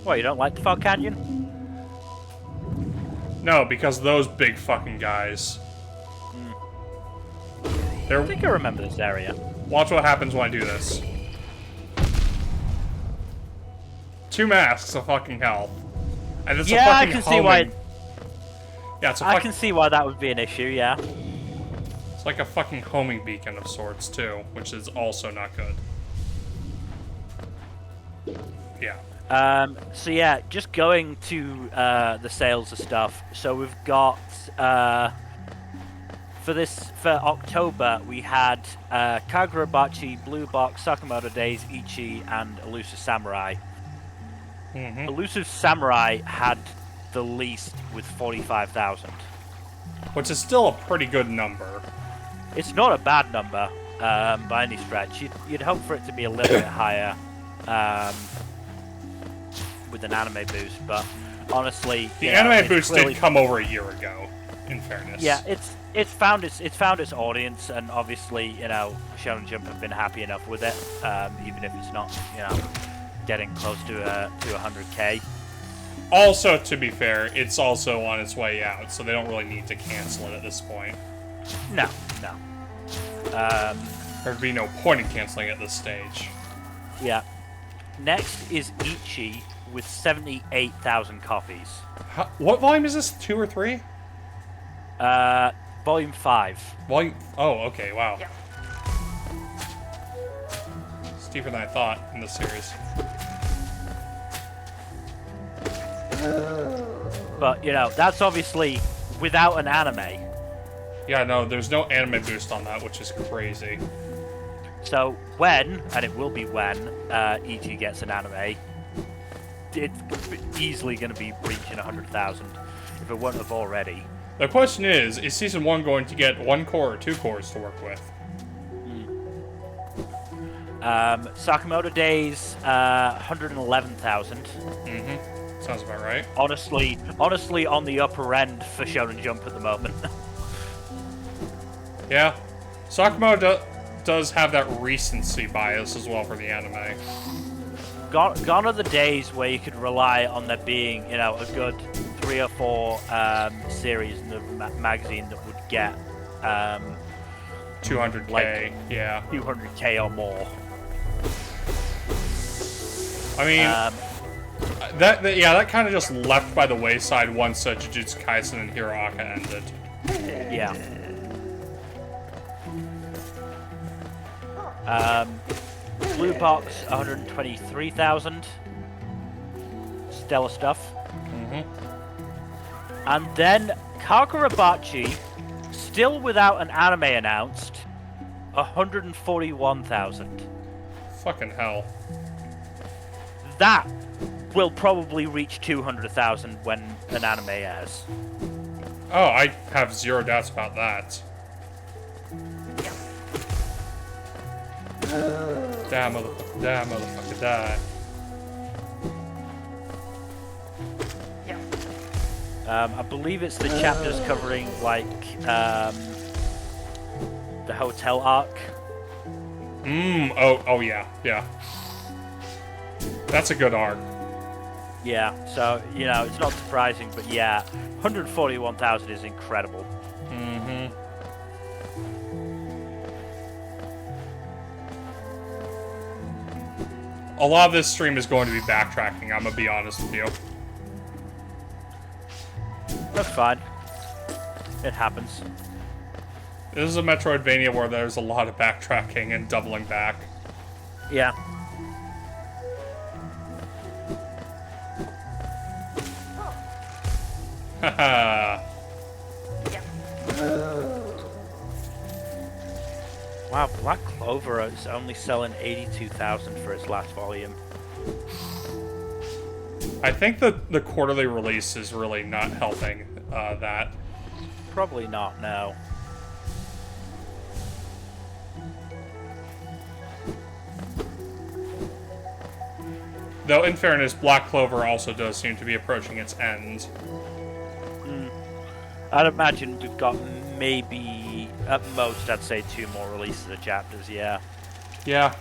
What, you don't like the Fog Canyon? No, because those big fucking guys. I think I remember this area. Watch what happens when I do this. 2 masks of fucking hell. And it's a Yeah, I fucking can see why... Yeah, it's a I can see why that would be an issue, yeah. It's like a fucking homing beacon of sorts, too, which is also not good. Yeah. So yeah, just going to the sales of stuff. So we've got for October we had Kagurabachi, Blue Box, Sakamoto Days, Ichi, and Elusive Samurai. Elusive Samurai had the least with 45,000. Which is still a pretty good number. It's not a bad number by any stretch. You'd hope for it to be a little bit higher. With an anime boost, but honestly, The anime boost did come over a year ago, in fairness. Yeah, it's found its audience, and obviously, you know, Shonen Jump have been happy enough with it, even if it's not, you know, getting close to 100K. Also, to be fair, it's also on its way out, so they don't really need to cancel it at this point. No. There'd be no point in canceling it at this stage. Yeah. Next is Ichi with 78,000 copies. What volume is this? 2 or 3? Volume 5. Volume. Oh, okay. Wow. Yeah. It's deeper than I thought in this series. But you know, that's obviously without an anime. Yeah, no, there's no anime boost on that, which is crazy. So when, and it will be when, Ichi gets an anime, it's easily going to be reaching 100,000, if it wouldn't have already. The question is Season 1 going to get 1 core or 2 cores to work with? Sakamoto Days, 111,000. Mm-hmm. Sounds about right. Honestly, on the upper end for Shonen Jump at the moment. Yeah. Sakamoto does have that recency bias as well for the anime. Gone are the days where you could rely on there being, you know, a good 3 or 4 series in the magazine that would get 200K, like, yeah. 200K or more. I mean, that kind of just left by the wayside once Jujutsu Kaisen and Hiroaka ended. Yeah. Blue Box, 123,000. Stellar stuff. Mm-hmm. And then Kakurabachi, still without an anime announced, 141,000. Fucking hell. That will probably reach 200,000 when an anime airs. Oh, I have zero doubts about that. Die, motherfucker, die. I believe it's the chapters covering, like, the hotel arc. Oh yeah. That's a good arc. Yeah, so, you know, it's not surprising, but yeah, 141,000 is incredible. Mm-hmm. A lot of this stream is going to be backtracking, I'm gonna be honest with you. That's fine. It happens. This is a Metroidvania where there's a lot of backtracking and doubling back. Yeah. Haha. Wow, Black Clover is only selling 82,000 for its last volume. I think the quarterly release is really not helping that. Probably not, no. Though, in fairness, Black Clover also does seem to be approaching its end. I'd imagine we've got maybe, at most, I'd say 2 more releases of chapters, yeah. Yeah.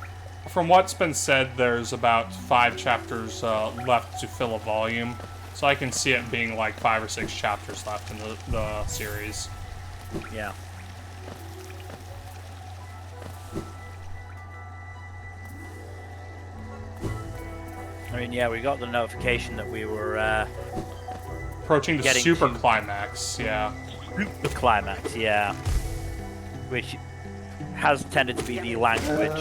From what's been said, there's about 5 chapters left to fill a volume. So I can see it being like 5 or 6 chapters left in the series. Yeah. I mean, yeah, we got the notification that we were approaching the super to climax, yeah. The climax, yeah. Which has tended to be the language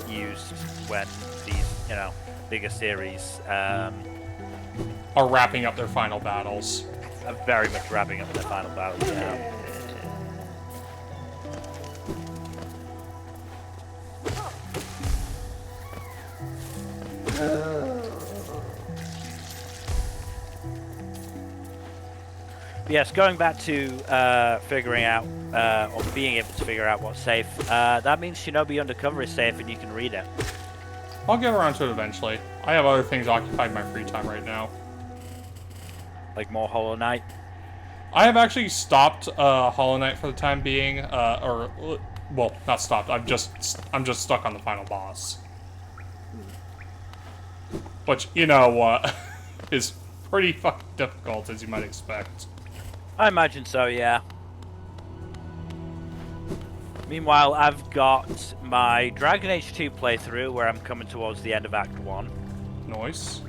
used when these, you know, bigger series are wrapping up their final battles. Are very much wrapping up their final battles, yeah. Yes, going back to figuring out, or being able to figure out what's safe, that means Shinobi Undercover is safe and you can read it. I'll get around to it eventually. I have other things occupying my free time right now. Like more Hollow Knight? I have actually stopped Hollow Knight for the time being, well, not stopped. I'm just stuck on the final boss, which you know is pretty fucking difficult, as you might expect. I imagine so, yeah. Meanwhile, I've got my Dragon Age 2 playthrough where I'm coming towards the end of Act 1. Nice.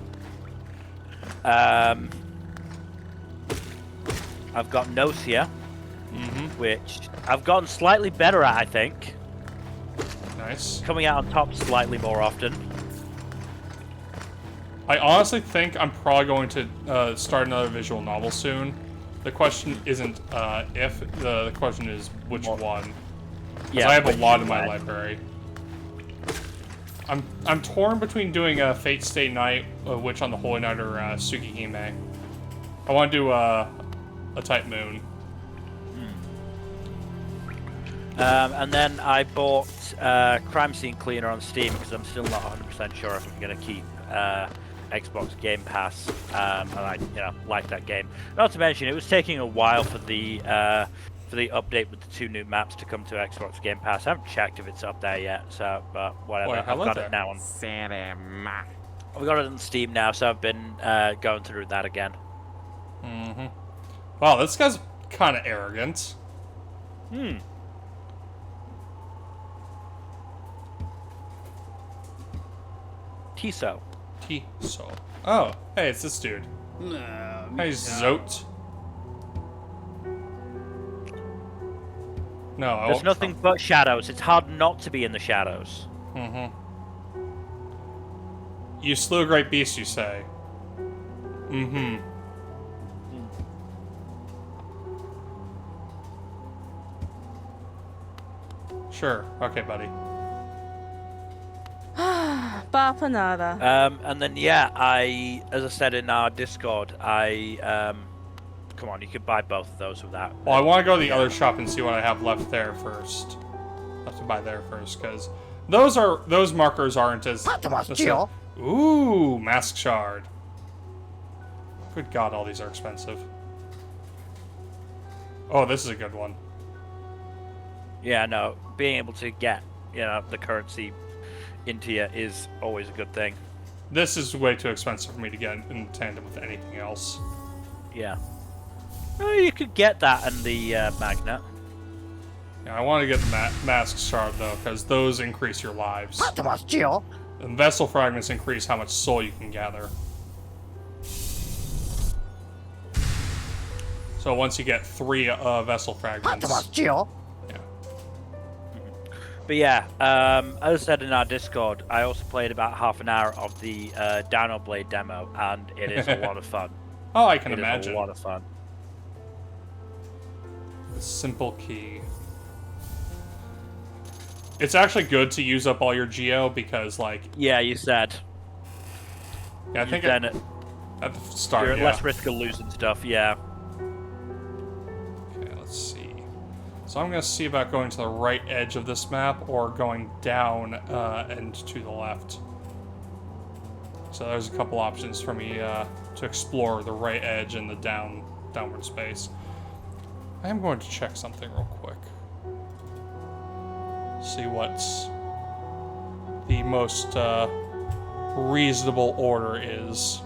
I've got Nocia, which I've gotten slightly better at, I think. Nice. Coming out on top slightly more often. I honestly think I'm probably going to start another visual novel soon. The question isn't if, the question is which one. Yeah, I have a lot in my library. I'm torn between doing a Fate Stay Night, Witch on the Holy Night, or Tsukihime. I want to do a Type Moon. And then I bought Crime Scene Cleaner on Steam because I'm still not 100% sure if I'm going to keep Xbox Game Pass. And I, like that game. Not to mention, it was taking a while for the update with the 2 new maps to come to Xbox Game Pass. I haven't checked if it's up there yet, so but whatever. Wait, I've got it now on. We got it on Steam now, so I've been going through that again. Wow, this guy's kind of arrogant. Tiso. Tiso. Oh, hey, it's this dude. Hey, Zote. No, There's nothing but shadows. It's hard not to be in the shadows. You slew a great beast, you say? Sure. Okay, buddy. Bapanada. And then yeah, as I said in our Discord, come on, you could buy both of those with that. Well, I want to go to the other shop and see what I have left there first. I have to buy there first, because those markers aren't as... Ooh, Mask Shard. Good God, all these are expensive. Oh, this is a good one. Yeah, no, being able to get, the currency into you is always a good thing. This is way too expensive for me to get in tandem with anything else. Yeah. Well, you could get that and the magnet. Yeah, I want to get the Mask Shard, though, because those increase your lives. And Vessel Fragments increase how much soul you can gather. So once you get 3 Vessel Fragments... But yeah, as I said in our Discord, I also played about half an hour of the Dino Blade demo, and it is a lot of fun. Oh, I can imagine. It is a lot of fun. The simple key. It's actually good to use up all your geo because, like... Yeah, you said. Yeah, I think at the start, you're at less risk of losing stuff, yeah. Okay, let's see. So I'm going to see about going to the right edge of this map or going down and to the left. So there's a couple options for me to explore the right edge and the downward space. I am going to check something real quick. See what's the most reasonable order is.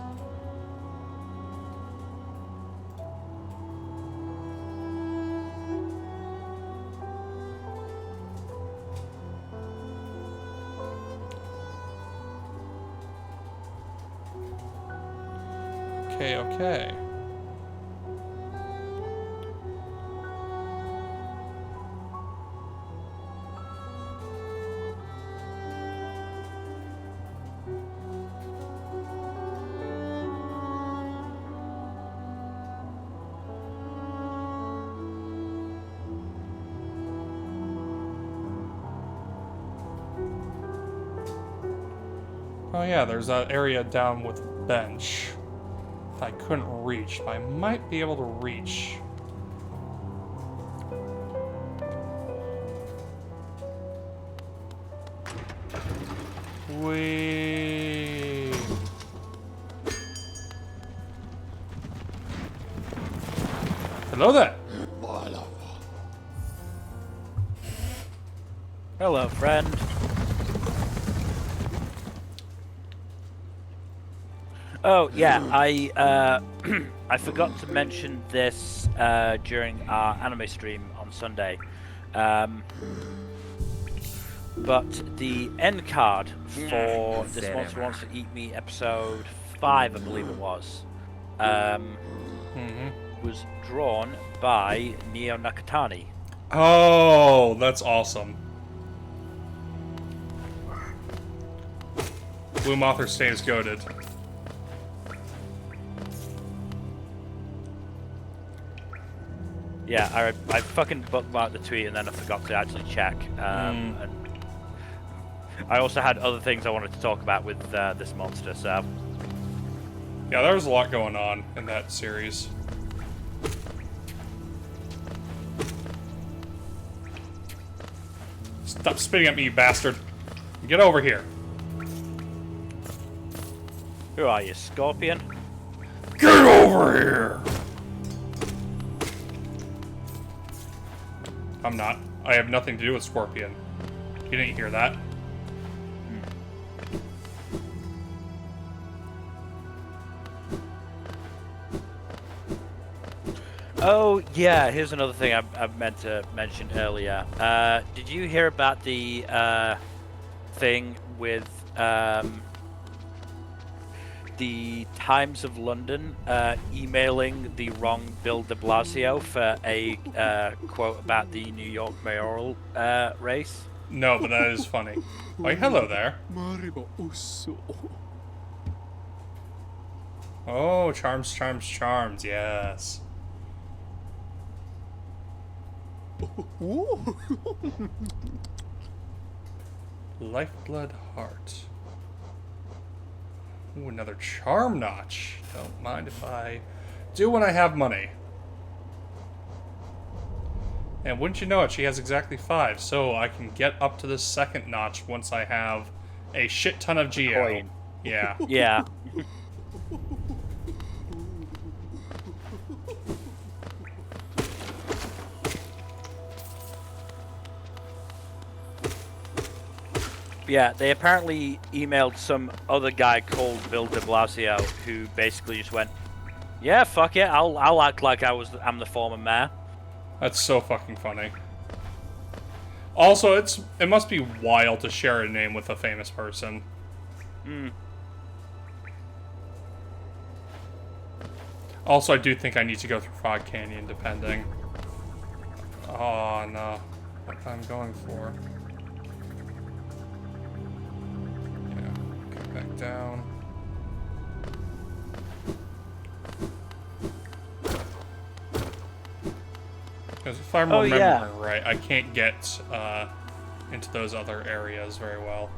Okay. Oh yeah, there's that area down with bench I couldn't reach, but I might be able to reach. Whee! Hello there. Hello, friend. Oh yeah, I I forgot to mention this during our anime stream on Sunday, but the end card for This Monster Wants to Eat Me episode 5, I believe it was drawn by Neo Nakatani. Oh, that's awesome. Blue Mothra stays goated. Yeah, I fucking bookmarked the tweet and then I forgot to actually check. And I also had other things I wanted to talk about with this monster, so... Yeah, there was a lot going on in that series. Stop spitting at me, you bastard. Get over here. Who are you, Scorpion? Get over here! I'm not. I have nothing to do with Scorpion. You didn't hear that? Oh, yeah, here's another thing I meant to mention earlier. Did you hear about the thing with the Times of London emailing the wrong Bill de Blasio for a quote about the New York mayoral race? No, but that is funny. Like, hello there. Oh, charms, charms, charms, yes. Lifeblood heart. Ooh, another charm notch. Don't mind if I do when I have money. And wouldn't you know it, she has exactly 5, so I can get up to the second notch once I have a shit ton of geo. Coin. Yeah. Yeah. Yeah, they apparently emailed some other guy called Bill de Blasio who basically just went, yeah, fuck it, I'll act like I'm the former mayor. That's so fucking funny. Also, it must be wild to share a name with a famous person. Also, I do think I need to go through Frog Canyon, depending. Oh, no. What I'm going for. Yeah, go back down. Because if I'm remembering right, I can't get into those other areas very well.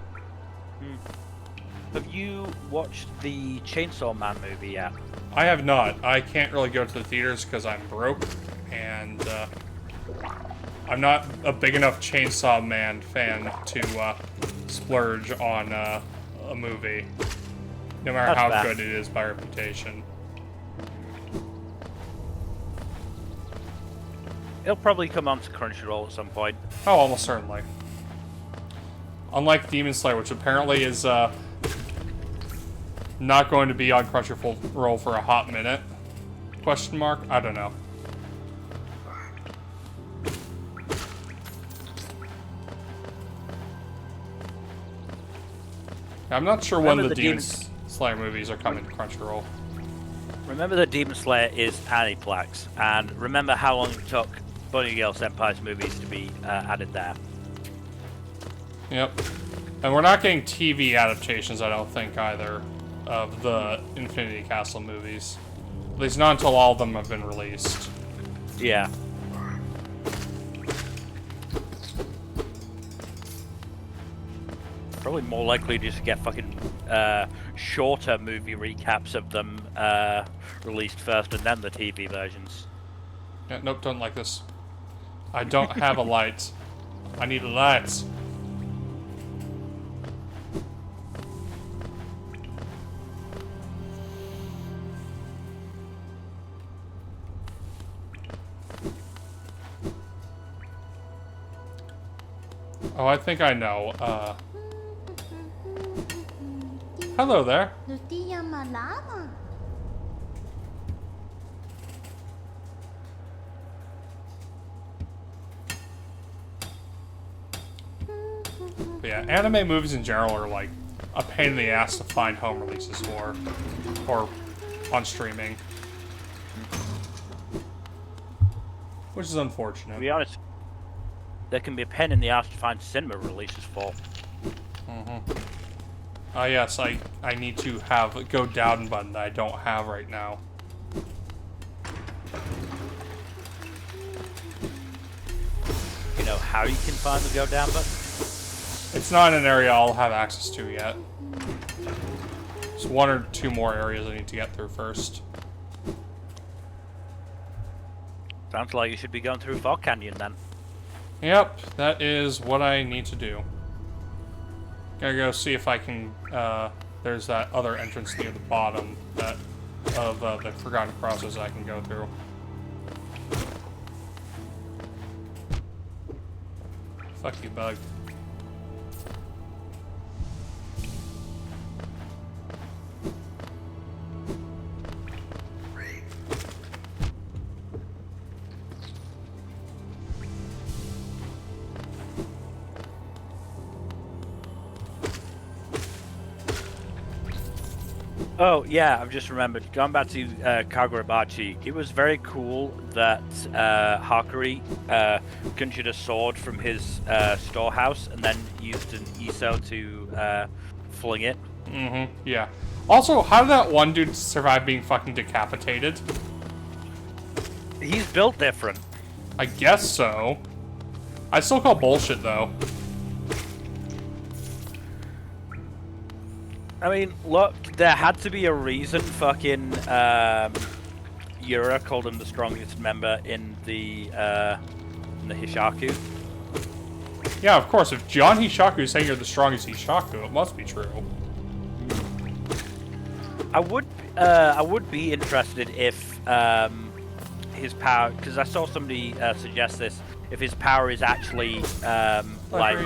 Have you watched the Chainsaw Man movie yet? I have not. I can't really go to the theaters because I'm broke, and I'm not a big enough Chainsaw Man fan to splurge on a movie, no matter how good it is by reputation. It'll probably come onto Crunchyroll at some point. Oh, almost certainly. Unlike Demon Slayer, which apparently is not going to be on Crunchyroll for a hot minute. Question mark? I don't know. I'm not sure when the Demon Slayer movies are coming to Crunchyroll. Remember that Demon Slayer is Aniplex, and remember how long it took Bunny Girl Senpai's movies to be added there. Yep. And we're not getting TV adaptations, I don't think, either, of the Infinity Castle movies. At least not until all of them have been released. Yeah. Probably more likely just to get fucking shorter movie recaps of them released first and then the TV versions. Yeah, nope, don't like this. I don't have a light. I need a light. Oh, I think I know. Hello there. But yeah, anime movies in general are like a pain in the ass to find home releases for, or on streaming, which is unfortunate. To be honest, there can be a pain in the ass to find cinema releases for. Yes, I need to have a go down button that I don't have right now. You know how you can find the go down button? It's not an area I'll have access to yet. There's one or two more areas I need to get through first. Sounds like you should be going through Fog Canyon then. Yep, that is what I need to do. Gotta go see if I can, there's that other entrance near the bottom that, of the Forgotten Process I can go through. Fuck you, bug. Oh, yeah, I've just remembered. Going back to Kagurabachi, it was very cool that Hakuri conjured a sword from his storehouse and then used an ISO to fling it. Yeah. Also, how did that one dude survive being fucking decapitated? He's built different. I guess so. I still call bullshit, though. I mean, look, there had to be a reason fucking Yura called him the strongest member in the Hishaku. Yeah, of course. If John Hishaku is saying you're the strongest Hishaku, it must be true. I would be interested if his power, because I saw somebody suggest this, if his power is actually like,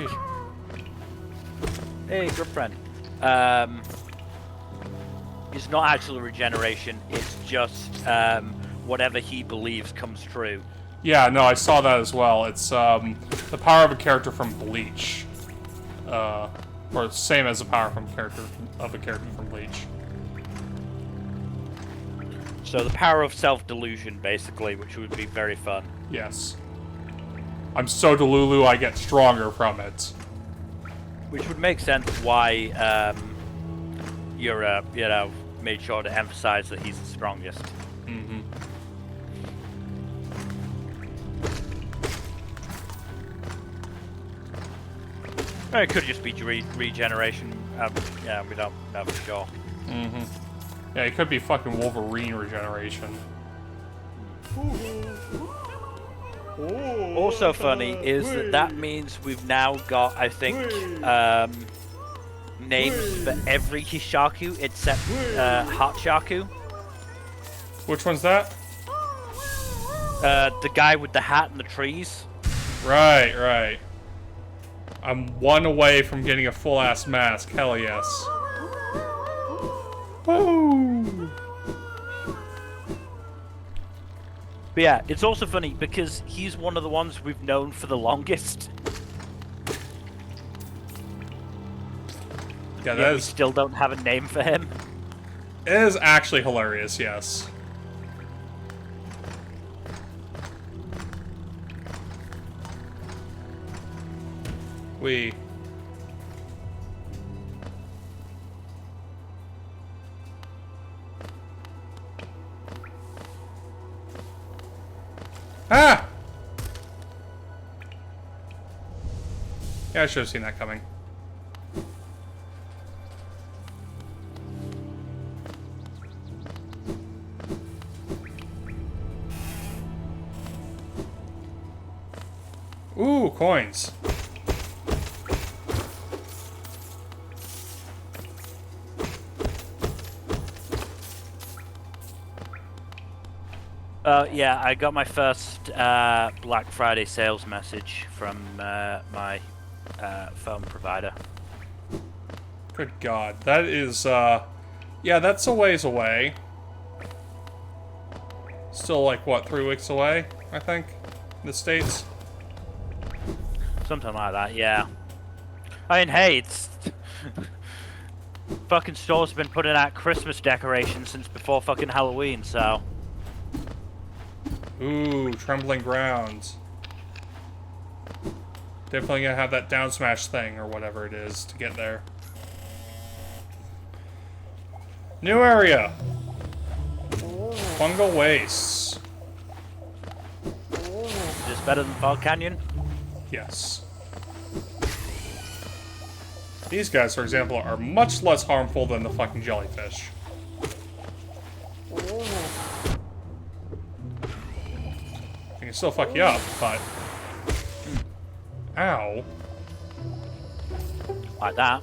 hey, good friend. It's not actually regeneration, it's just whatever he believes comes true. Yeah, no, I saw that as well. It's the power of a character from Bleach. Or same as the power from a character from Bleach. So the power of self-delusion, basically, which would be very fun. Yes. I'm so Delulu, I get stronger from it. Which would make sense why Yura, you know, made sure to emphasize that he's the strongest. Or it could just be regeneration. Yeah, we don't know for sure. Yeah, it could be fucking Wolverine regeneration. Also funny is that means we've now got, I think, names for every Hishaku except Hatshaku. Which one's that? The guy with the hat and the trees. Right. I'm one away from getting a full-ass mask. Hell yes. Woo! But yeah, it's also funny because he's one of the ones we've known for the longest. Yeah, Yet we still don't have a name for him. It is actually hilarious, yes. Ah! Yeah, I should have seen that coming. Ooh, coins. Yeah, I got my first Black Friday sales message from my phone provider. Good God. That is, yeah, that's a ways away. Still, like, what, 3 weeks away, I think? In the States? Something like that, yeah. I mean, hey, it's... fucking stores have been putting out Christmas decorations since before fucking Halloween, so... Ooh, Trembling Grounds. Definitely gonna have that down smash thing, or whatever it is, to get there. New area! Fungal Wastes. Is this better than Fog Canyon? Yes. These guys, for example, are much less harmful than the fucking jellyfish. They can still fuck you up, but... Ow. Like that.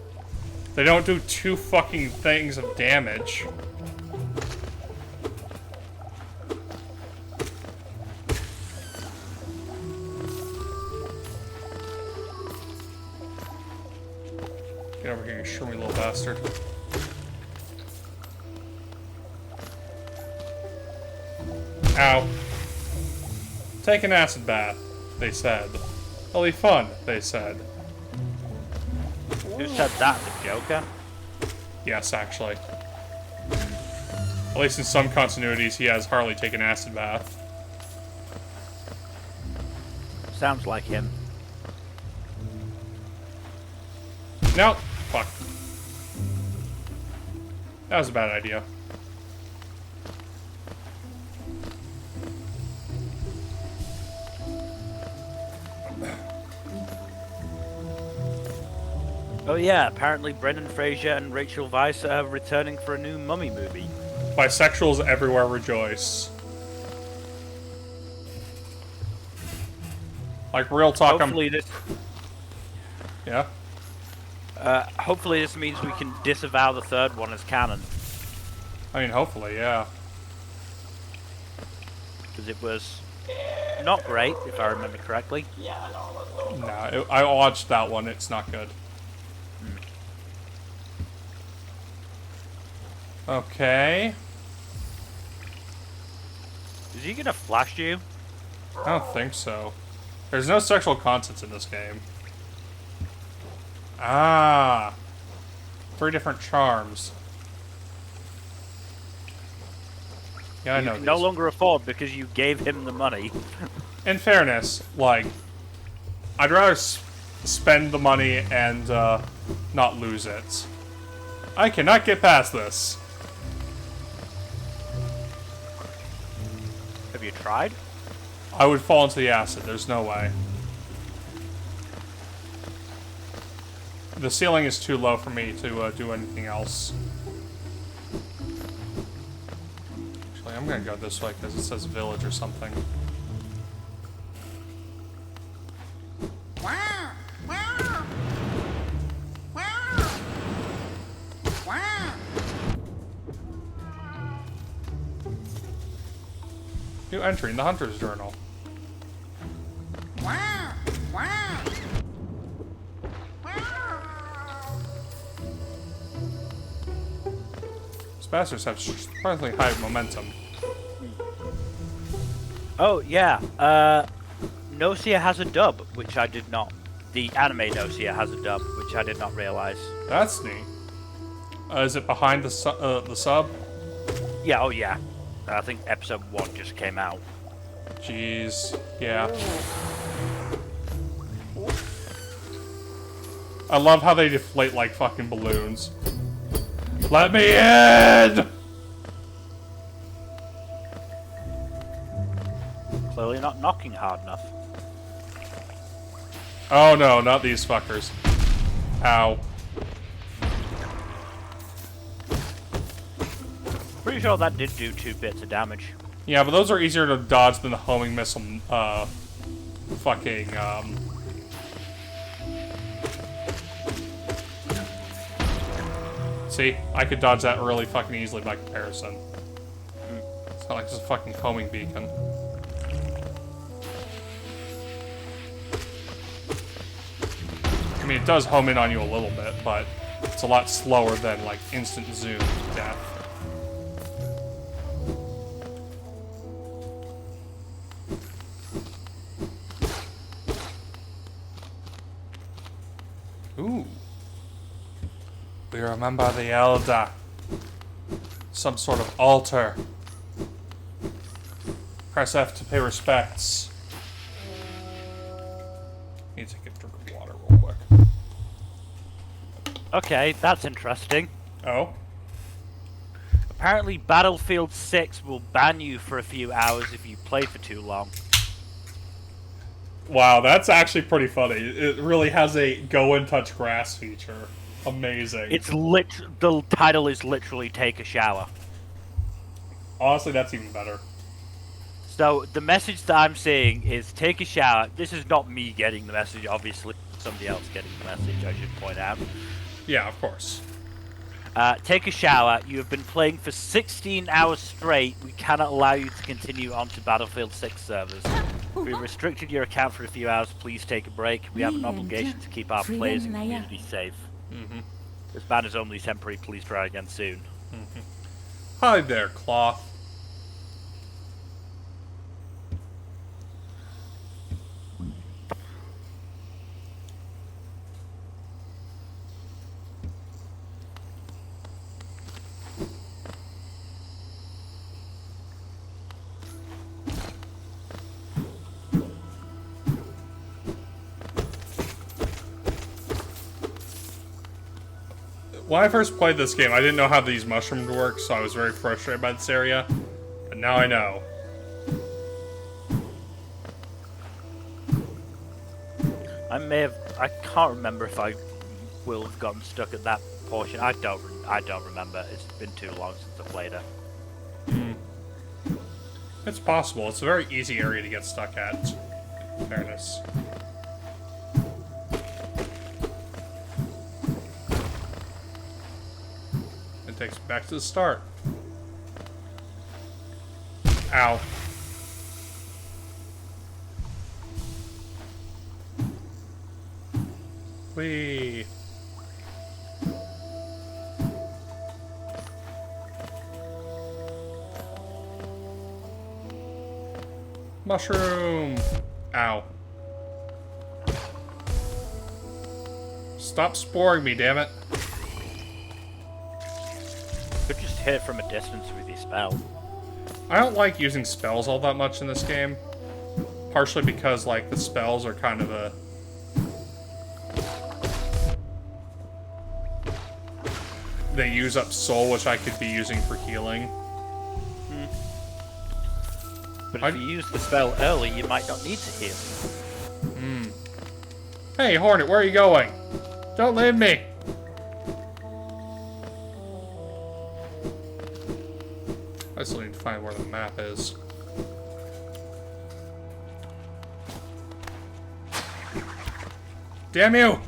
They don't do 2 fucking things of damage. Get over here, you shroomy little bastard. Ow. Take an acid bath, they said. It'll be fun, they said. Who said that? The Joker? Yes, actually. At least in some continuities, he has Harley take an acid bath. Sounds like him. No! Fuck. That was a bad idea. Oh yeah, apparently Brendan Fraser and Rachel Weisz are returning for a new Mummy movie. Bisexuals everywhere rejoice. Like, real talk, Hopefully this... Yeah? hopefully this means we can disavow the third one as canon. I mean, hopefully, yeah. Because it was not great, if I remember correctly. No, I watched that one, it's not good. Okay. Is he gonna flash you? I don't think so. There's no sexual content in this game. Ah. 3 different charms. Yeah, I You know can these. no longer afford because you gave him the money. In fairness, like, I'd rather spend the money and not lose it. I cannot get past this. Have you tried? I would fall into the acid. There's no way. The ceiling is too low for me to do anything else. Actually, I'm gonna go this way because it says village or something. New entry in the Hunter's Journal. These bastards have surprisingly high momentum. Oh, yeah. Nocia has a dub, which I did not... The anime Nocia has a dub, which I did not realize. That's neat. Is it behind the sub? Yeah, oh yeah. I think episode 1 just came out. Jeez. Yeah. I love how they deflate like fucking balloons. Let me in! Clearly not knocking hard enough. Oh no, not these fuckers. Ow. Pretty sure that did do 2 bits of damage. Yeah, but those are easier to dodge than the homing missile, fucking, See? I could dodge that really fucking easily by comparison. It's not like it's a fucking homing beacon. I mean, it does home in on you a little bit, but it's a lot slower than, like, instant zoom death. Ooh. We remember the Elder. Some sort of altar. Press F to pay respects. Need to take a drink of water real quick. Okay, that's interesting. Oh? Apparently Battlefield 6 will ban you for a few hours if you play for too long. Wow, that's actually pretty funny. It really has a go and touch grass feature. Amazing. The title is literally Take a Shower. Honestly, that's even better. So the message that I'm seeing is take a shower. This is not me getting the message, obviously. Somebody else getting the message, I should point out. Yeah, of course. Take a shower. You have been playing for 16 hours straight. We cannot allow you to continue onto Battlefield 6 servers. We restricted your account for a few hours. Please take a break. We have an obligation to keep our players and community safe. This ban is only temporary. Please try again soon. Hi there, Cloth. When I first played this game, I didn't know how these mushrooms work, so I was very frustrated by this area. But now I know. I can't remember if I will have gotten stuck at that portion. I don't remember. It's been too long since I played it. It's possible. It's a very easy area to get stuck at. In fairness. It takes me back to the start. Ow. Whee. Mushroom. Ow. Stop sporing me, damn it. Could just hit it from a distance with your spell. I don't like using spells all that much in this game. Partially because, like, the spells are kind of a... They use up soul, which I could be using for healing. But if you use the spell early, you might not need to heal. Hey, Hornet, where are you going? Don't leave me! I still need to find where the map is. Damn you!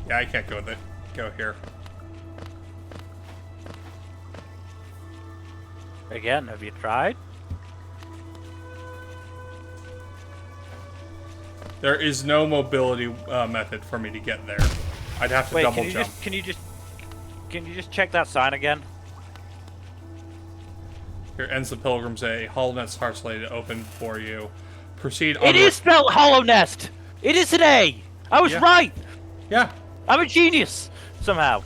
Yeah, I can't go here. Again, have you tried? There is no mobility method for me to get there. I'd have to Wait, double jump. Can you just check that sign again? Here ends the Pilgrim's Day. Hallownest heart's laid open for you. Proceed on. It is spelled Hallownest! It is an A! I was right! Yeah. I'm a genius! Somehow.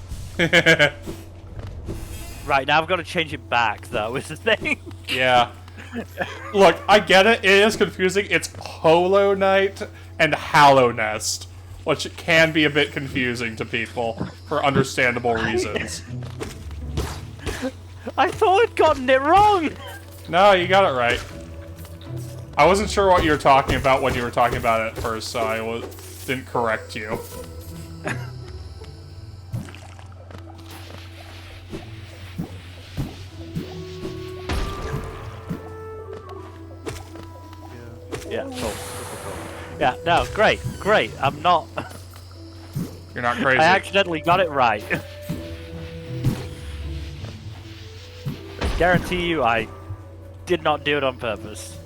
Right, now I've got to change it back, though, is the thing. Yeah. Look, I get it. It is confusing. It's Hollow Knight and Hallownest, which can be a bit confusing to people for understandable reasons. I thought I'd gotten it wrong! No, you got it right. I wasn't sure what you were talking about when you were talking about it at first, so I didn't correct you. Yeah, cool. Yeah, no, great. I'm not... You're not crazy. I accidentally got it right. I guarantee you I did not do it on purpose.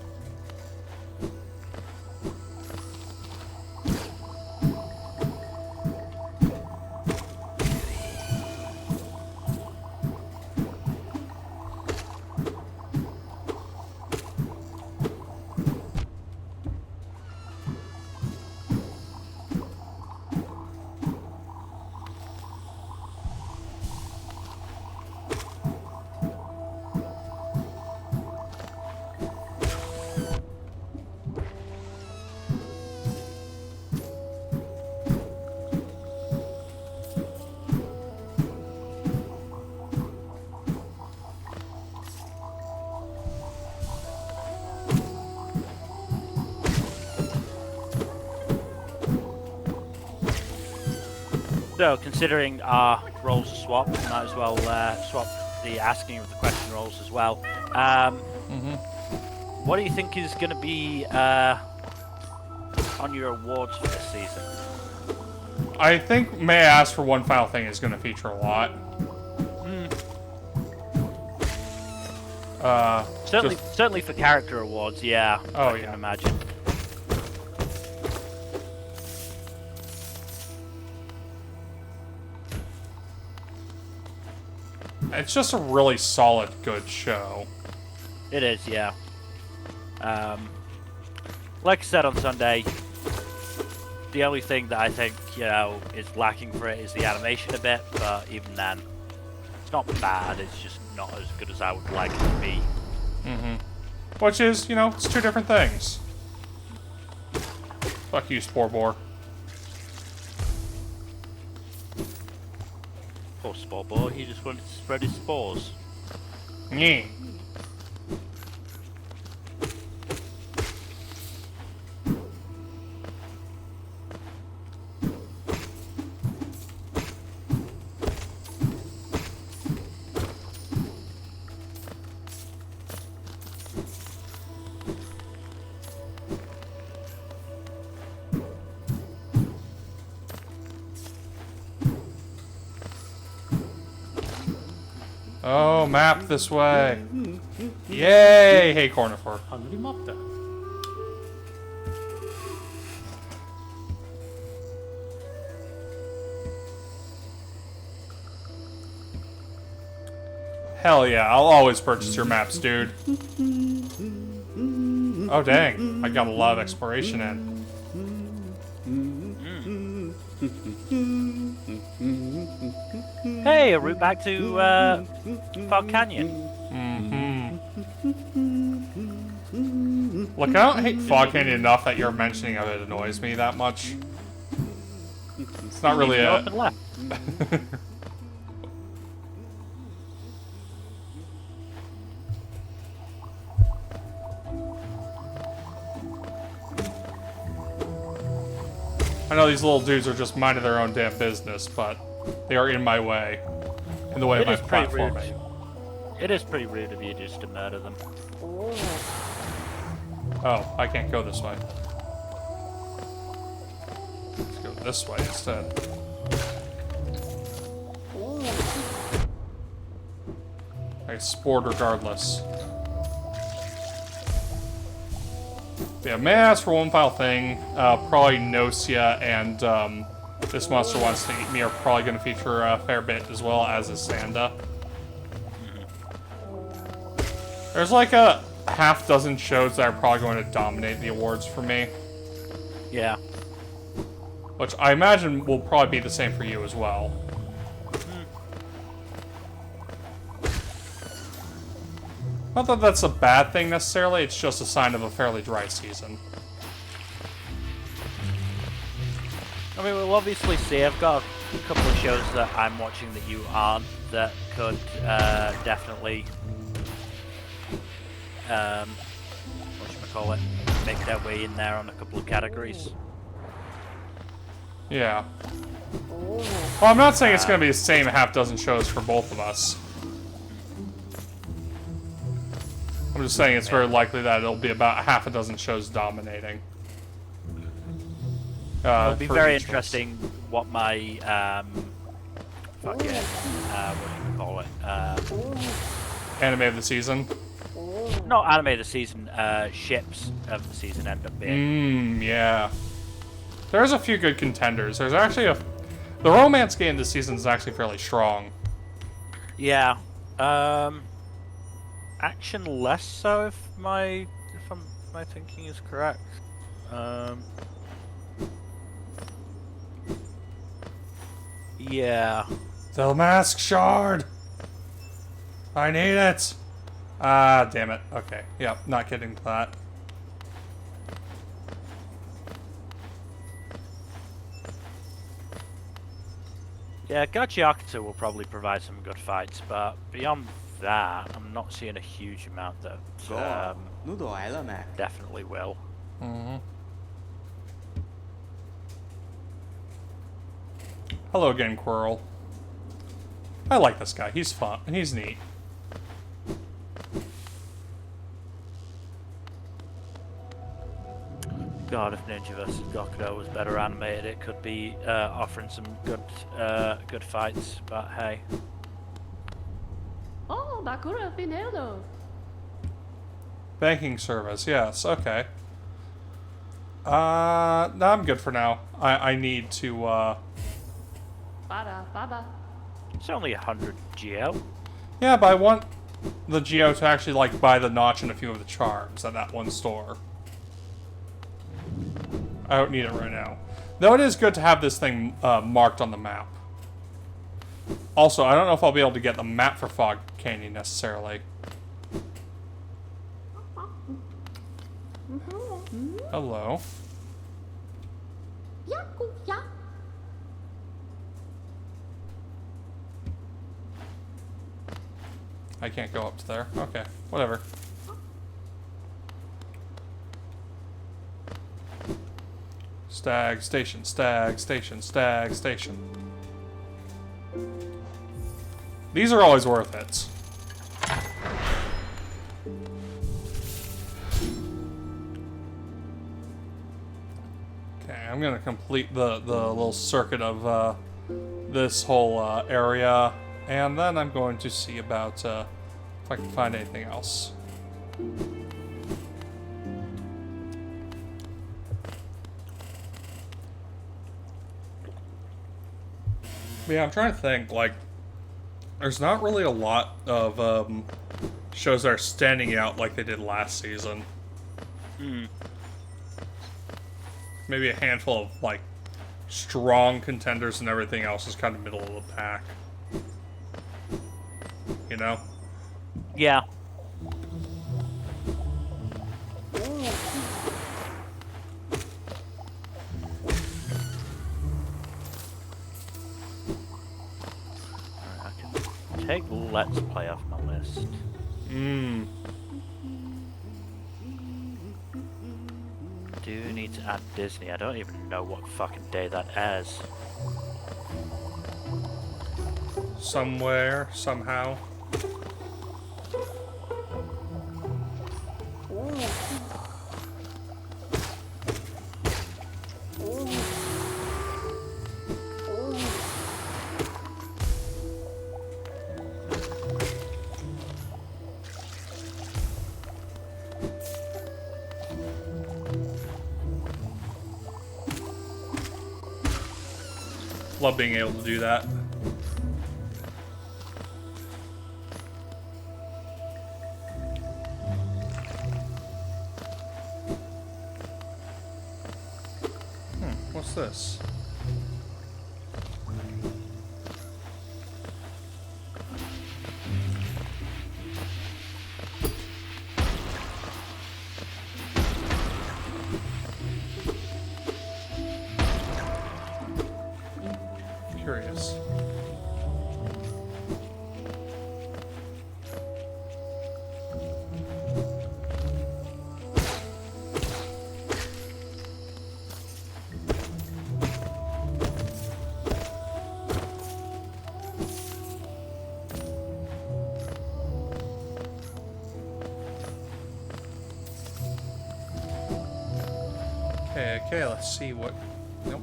So, considering our roles are swapped, we might as well swap the asking of the question roles as well. What do you think is going to be on your awards for this season? I think May I Ask for One Final Thing is going to feature a lot. Certainly for character awards, yeah. Oh, I can imagine. It's just a really solid, good show. It is, yeah. Like I said on Sunday, the only thing that I think, is lacking for it is the animation a bit, but even then, it's not bad, it's just not as good as I would like it to be. Which is, it's two different things. Fuck you, Spore Boar. Poor Spore Boar, he just wanted to spread his spores. Yeah. Oh, map this way. Yay! Hey, Cornifor. 하늘이 맑다. Hell yeah, I'll always purchase your maps, dude. Oh, dang. I got a lot of exploration in. Hey, a route back to Fog Canyon. Look, I don't hate Fog Canyon enough that you're mentioning of it annoys me that much. It's not really Go a... up and left. I know these little dudes are just minding their own damn business, but they are in my way. In the way of my platforming. It is pretty rude of you just to murder them. Oh, I can't go this way. Let's go this way instead. I get spored regardless. Yeah, may I ask for one final thing? Probably Nocia and This Monster Wants to Eat Me are probably going to feature a fair bit, as well as Sanda. There's like a half dozen shows that are probably going to dominate the awards for me. Yeah. Which I imagine will probably be the same for you as well. Not that that's a bad thing necessarily, it's just a sign of a fairly dry season. I mean, we'll obviously see. I've got a couple of shows that I'm watching that you aren't that could definitely, whatchamacallit, make their way in there on a couple of categories. Yeah. Well, I'm not saying it's going to be the same half dozen shows for both of us. I'm just saying it's very likely that it'll be about half a dozen shows dominating. It'll be very each interesting what my, what do you call it? Anime of the season? Not anime of the season, ships of the season end up being. Yeah. There's a few good contenders. There's actually the romance game this season is actually fairly strong. Yeah. Action less so, if my thinking is correct. Yeah. The mask shard! I need it! Ah, damn it. Okay. Yep, not getting to that. Yeah, Gachiakuta will probably provide some good fights, but beyond that, I'm not seeing a huge amount that Noodle Island, Mac. definitely will. Hello again, Quirrell. I like this guy. He's fun. He's neat. God, if Ninja vs. Gokudo was better animated, it could be offering some good fights. But hey. Oh, Bakura Finero. Banking service. Yes. Okay. No, I'm good for now. I need to. Baba. It's only 100 GL. Yeah, but I want the Geo to actually like buy the notch and a few of the charms at that one store. I don't need it right now. Though it is good to have this thing marked on the map. Also, I don't know if I'll be able to get the map for Fog Canyon necessarily. Hello. Yakuya. I can't go up to there. Okay, whatever. Stag station, stag station, stag station. These are always worth it. Okay, I'm gonna complete the little circuit of this whole area, and then I'm going to see about if I can find anything else. Yeah, I'm trying to think, like, there's not really a lot of shows that are standing out like they did last season. Maybe a handful of, like, strong contenders and everything else is kind of middle of the pack. You know? Yeah. I can take Let's Play off my list. Do need to add Disney. I don't even know what fucking day that airs. Somewhere, somehow. Love being able to do that. What's this? Curious. Okay, let's see what... Nope.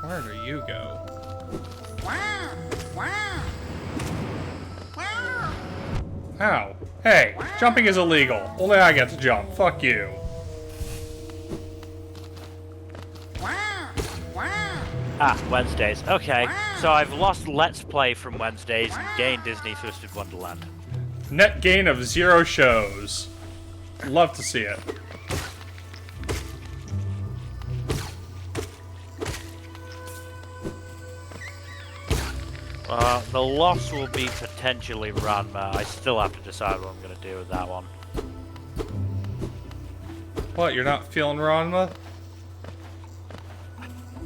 Where do you go? Ow. Hey, jumping is illegal. Only I get to jump. Fuck you. Ah, Wednesdays. Okay, so I've lost Let's Play from Wednesdays and gained Disney Twisted Wonderland. Net gain of 0 shows. Love to see it. The loss will be potentially Ranma. I still have to decide what I'm going to do with that one. What, you're not feeling Ranma?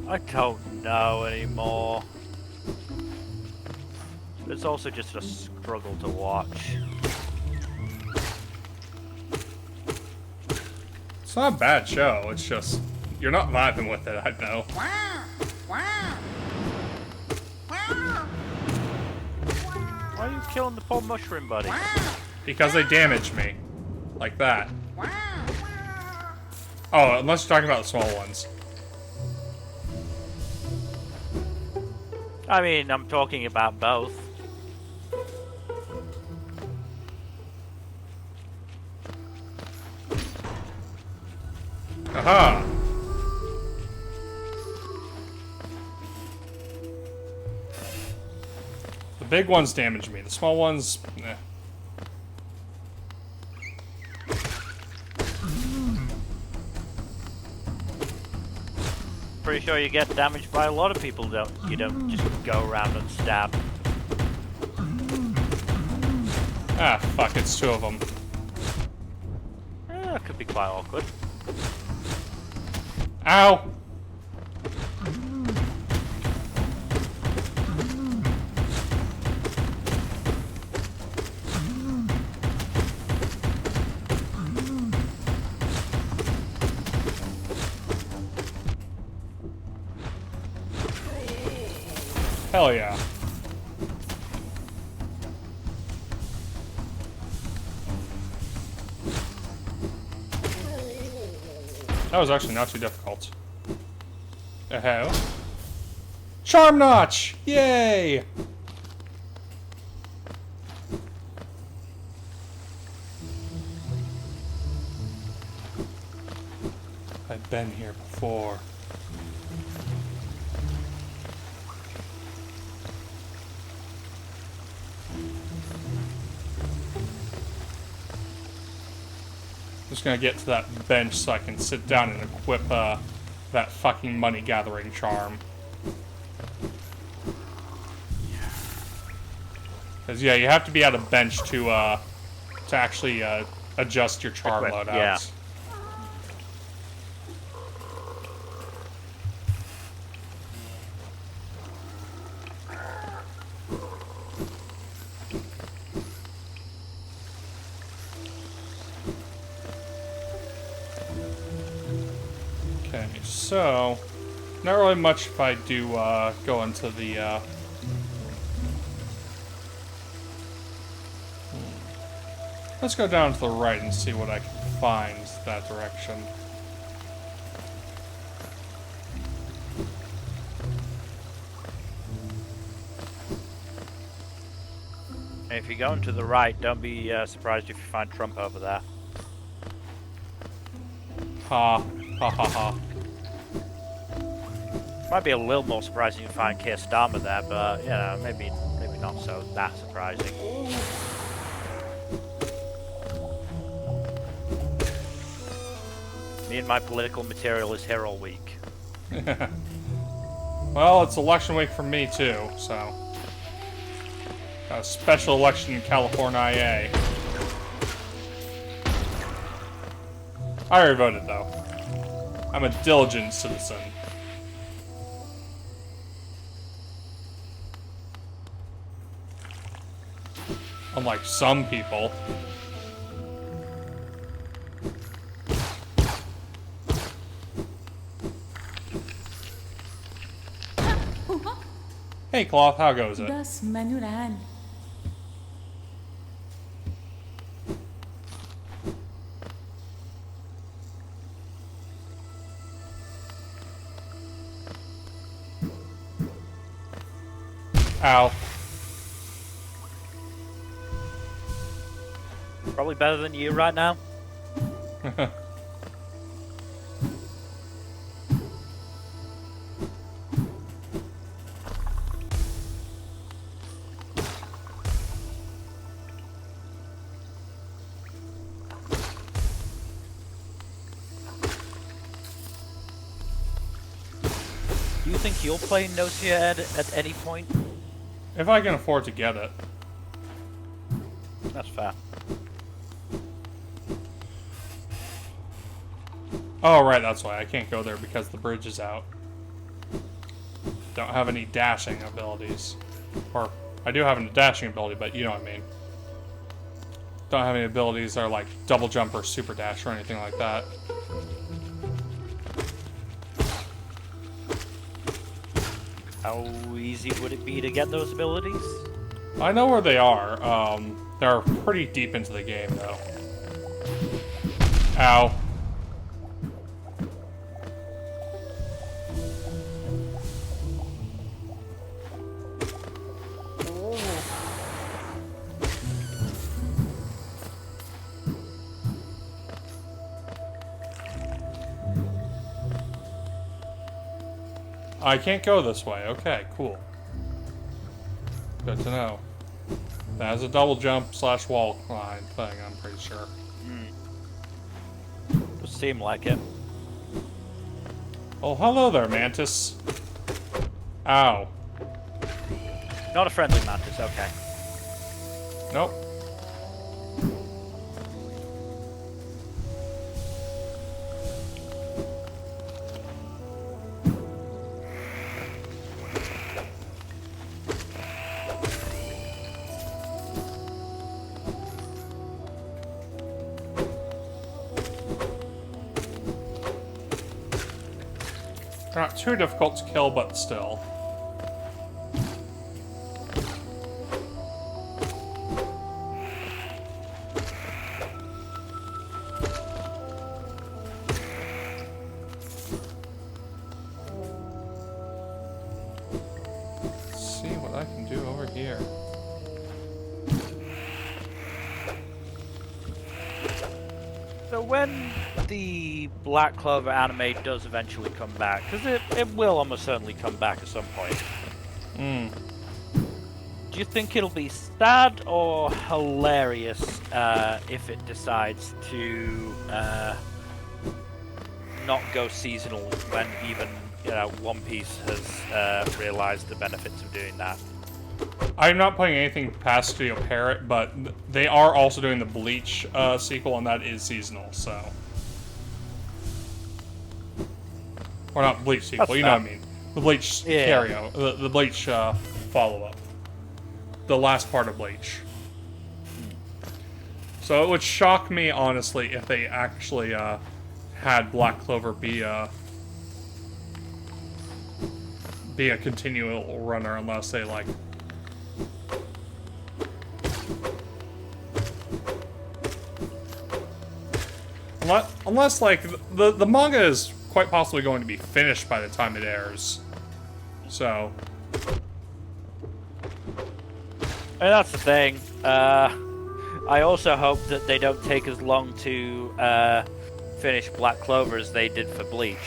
I don't know anymore. It's also just a struggle to watch. It's not a bad show, it's just, you're not vibing with it, I know. Why are you killing the poor mushroom buddy? Because they damage me. Like that. Oh, unless you're talking about the small ones. I mean, I'm talking about both. Aha! The big ones damage me. The small ones, eh. Pretty sure you get damaged by a lot of people, don't you? Don't just go around and stab. Ah, fuck, it's two of them. That could be quite awkward. Ow! Hell yeah. That was actually not too difficult. Oh. Charm Notch! Yay! I've been here before. Just gonna get to that bench so I can sit down and equip that fucking money gathering charm. Cause yeah, you have to be at a bench to actually adjust your charm Equip, loadouts. yeah. Okay, so not really much if I do go into the let's go down to the right and see what I can find that direction. And if you're going to the right, don't be surprised if you find Trump over there. Ha ha ha ha. Might be a little more surprising if you find Keir Starmer there, but you know, maybe not so that surprising. Me and my political material is here all week. Well, it's election week for me too, so a special election in California, IA. I already voted though. I'm a diligent citizen. Unlike some people. Hey Cloth, how goes it? Das manual. Ow. Probably better than you right now. Do you think you'll play No Fear Ed at any point? If I can afford to get it. That's fair. Oh, right, that's why. I can't go there because the bridge is out. Don't have any dashing abilities. Or, I do have a dashing ability, but you know what I mean. Don't have any abilities that are like double jump or super dash or anything like that. How easy would it be to get those abilities? I know where they are. They're pretty deep into the game, though. Ow. I can't go this way. Okay, cool. Good to know. That is a double jump / wall climb thing, I'm pretty sure. Does seem like it. Oh, hello there, Mantis. Ow. Not a friendly mantis, okay. Nope. Not too difficult to kill, but still. Let's see what I can do over here. So when the Black Clover anime does eventually come back, because it will almost certainly come back at some point, do you think it'll be sad or hilarious if it decides to not go seasonal when even One Piece has realized the benefits of doing that? I'm not putting anything past Studio Parrot, but they are also doing the Bleach sequel, and that is seasonal, so... Or not Bleach sequel, That's you know what I mean. The Bleach carry-out, the Bleach follow-up. The last part of Bleach. So it would shock me, honestly, if they actually had Black Clover be a continual runner, unless they, like... Unless, like, the manga is quite possibly going to be finished by the time it airs. So... And that's the thing. I also hope that they don't take as long to finish Black Clover as they did for Bleach.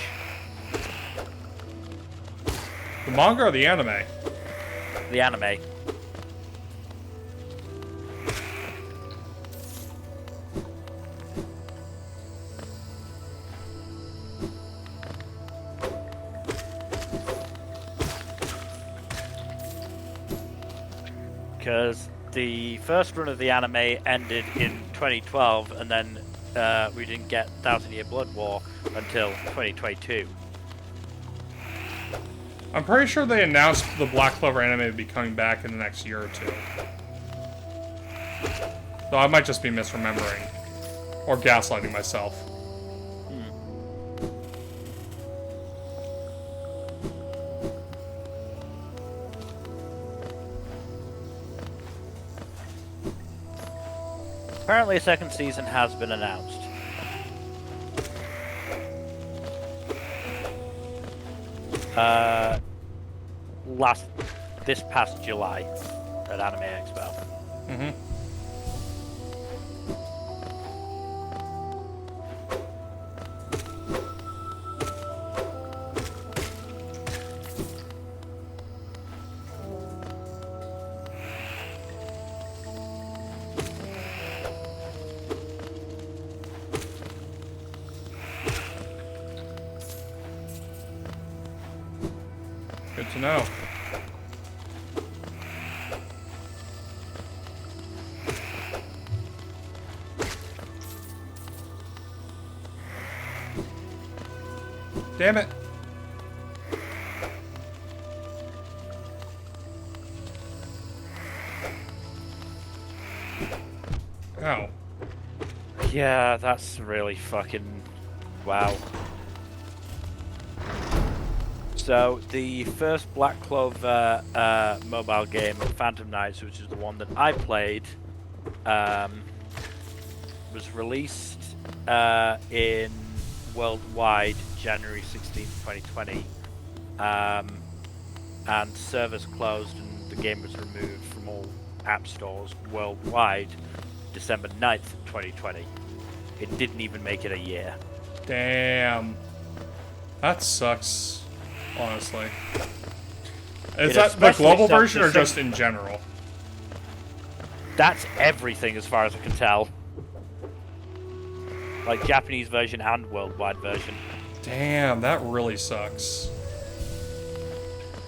The manga or the anime? The anime. Because the first run of the anime ended in 2012, and then we didn't get Thousand Year Blood War until 2022. I'm pretty sure they announced the Black Clover anime would be coming back in the next year or two. Though I might just be misremembering. Or gaslighting myself. Apparently a second season has been announced. This past July at Anime Expo. Mm-hmm. Good to know. Damn it. Ow. Yeah, that's really fucking... wow. So So the first Black Clover mobile game, Phantom Knights, which is the one that I played, was released in worldwide January 16th, 2020, and servers closed and the game was removed from all app stores worldwide December 9th, 2020. It didn't even make it a year. Damn. That sucks, honestly. Is It that the especially global sucks version or the just in general? That's everything as far as I can tell. Like Japanese version and worldwide version. Damn, that really sucks.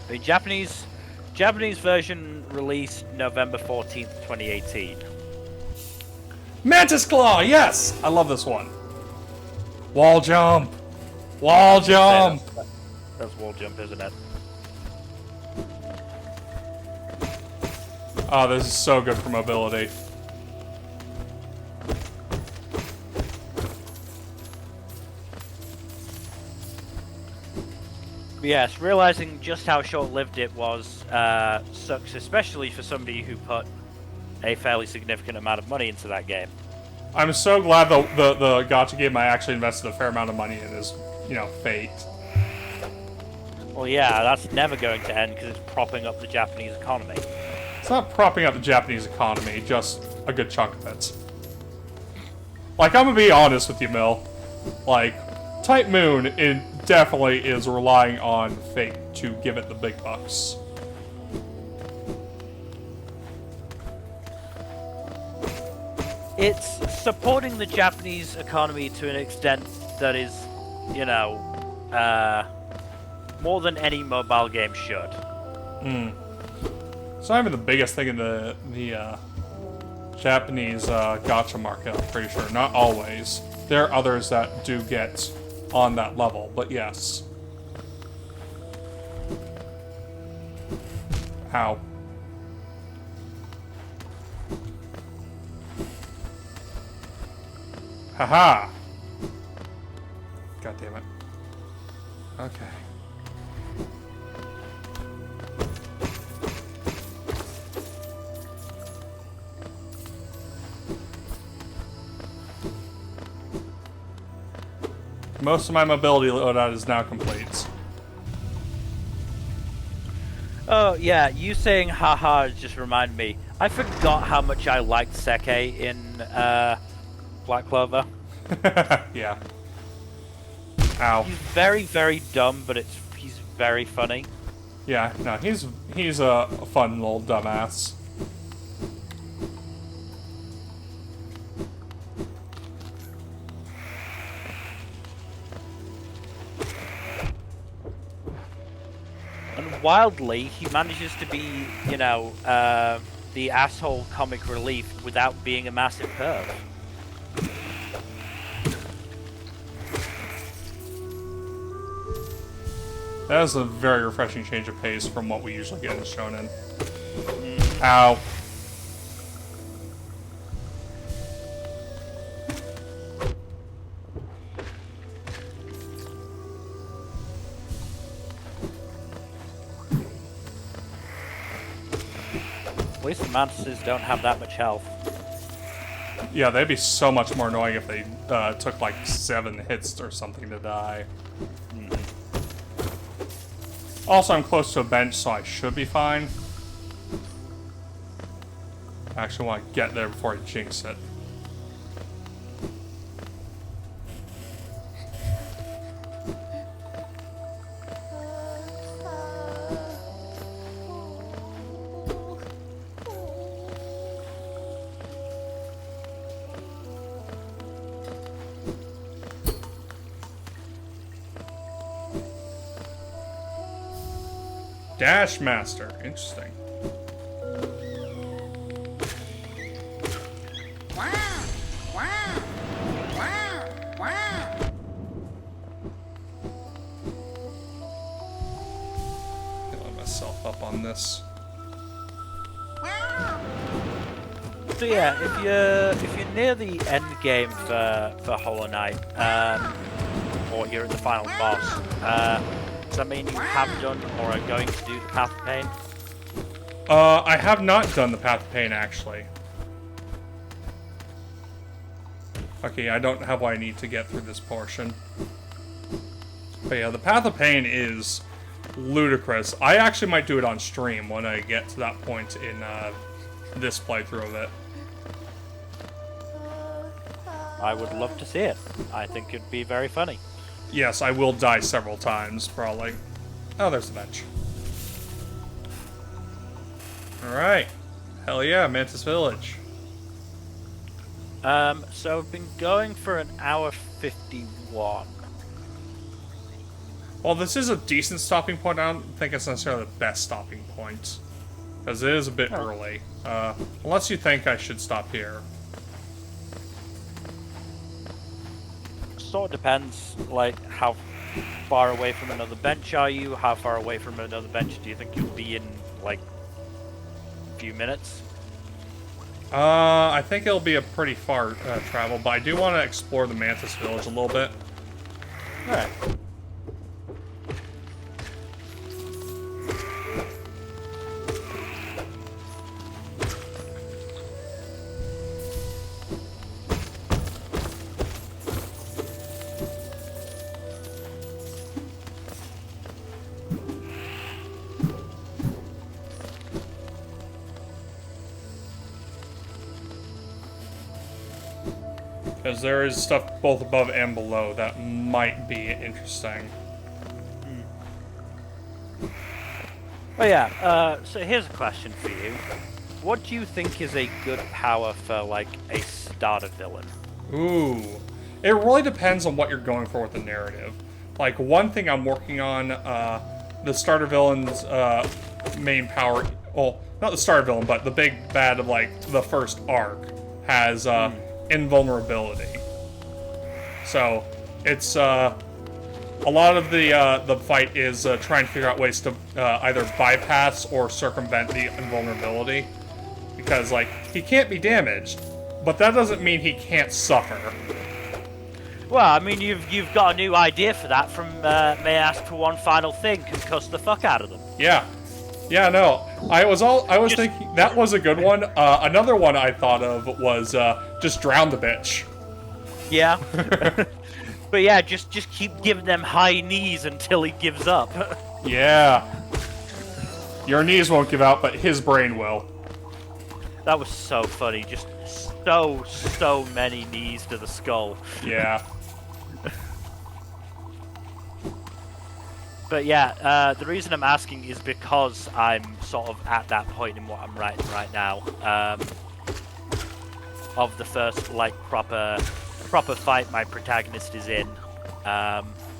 The Japanese version released November 14th, 2018. Mantis Claw, yes! I love this one. Wall jump! Wall jump! That's wall jump, isn't it? Oh, this is so good for mobility. Yes, realizing just how short-lived it was sucks, especially for somebody who put a fairly significant amount of money into that game. I'm so glad the gacha game I actually invested a fair amount of money in is, you know, Fate. Well, yeah, that's never going to end because it's propping up the Japanese economy. It's not propping up the Japanese economy, just a good chunk of it. Like, I'm gonna be honest with you, Mill. Like, Type Moon, it definitely is relying on Fate to give it the big bucks. It's supporting the Japanese economy to an extent that is, you know, more than any mobile game should. It's not even the biggest thing in the Japanese gacha market, I'm pretty sure. Not always. There are others that do get on that level, but yes. Ow. Haha! God damn it. Okay. Most of my mobility loadout is now complete. Oh, yeah, you saying haha just reminded me. I forgot how much I liked Seke in Black Clover. Yeah. Ow. He's very, very dumb, but he's very funny. Yeah, no, he's a fun little dumbass. And wildly, he manages to be, you know, the asshole comic relief without being a massive perv. That is a very refreshing change of pace from what we usually get in Shonen. Ow. At least the mantises don't have that much health. Yeah, they'd be so much more annoying if they took like 7 hits or something to die. Also, I'm close to a bench, so I should be fine. I actually want to get there before I jinx it. Dash Master. Interesting. Healing myself up on this. So yeah, if you're near the end game for Hollow Knight, or you're at the final boss, Does that mean you have done or are going to do the Path of Pain? I have not done the Path of Pain, actually. Okay, I don't have what I need to get through this portion. But yeah, the Path of Pain is ludicrous. I actually might do it on stream when I get to that point in this playthrough of it. I would love to see it. I think it'd be very funny. Yes, I will die several times, probably. Oh, there's the bench. Alright. Hell yeah, Mantis Village. So I've been going for an hour 51. Well, this is a decent stopping point. I don't think it's necessarily the best stopping point. Because it is a bit early. Unless you think I should stop here. Sort of depends, like, how far away from another bench are you? How far away from another bench do you think you'll be in, like, a few minutes? I think it'll be a pretty far travel, but I do want to explore the Mantis Village a little bit. Alright. Because there is stuff both above and below that might be interesting. Oh yeah, so here's a question for you. What do you think is a good power for, like, a starter villain? Ooh. It really depends on what you're going for with the narrative. Like, one thing I'm working on, the starter villain's main power... Well, not the starter villain, but the big bad of, like, the first arc has invulnerability. So, it's... a lot of the fight is trying to figure out ways to either bypass or circumvent the invulnerability. Because, like, he can't be damaged, but that doesn't mean he can't suffer. Well, I mean, you've got a new idea for that from May I Ask for One Final Thing, concuss the fuck out of them. Yeah. Yeah, no. I was thinking that was a good one. Another one I thought of was just drown the bitch. Yeah. But yeah, just keep giving them high knees until he gives up. Yeah. Your knees won't give out, but his brain will. That was so funny. Just so many knees to the skull. Yeah. But yeah, the reason I'm asking is because I'm sort of at that point in what I'm writing right now. Of the first, like, proper fight my protagonist is in.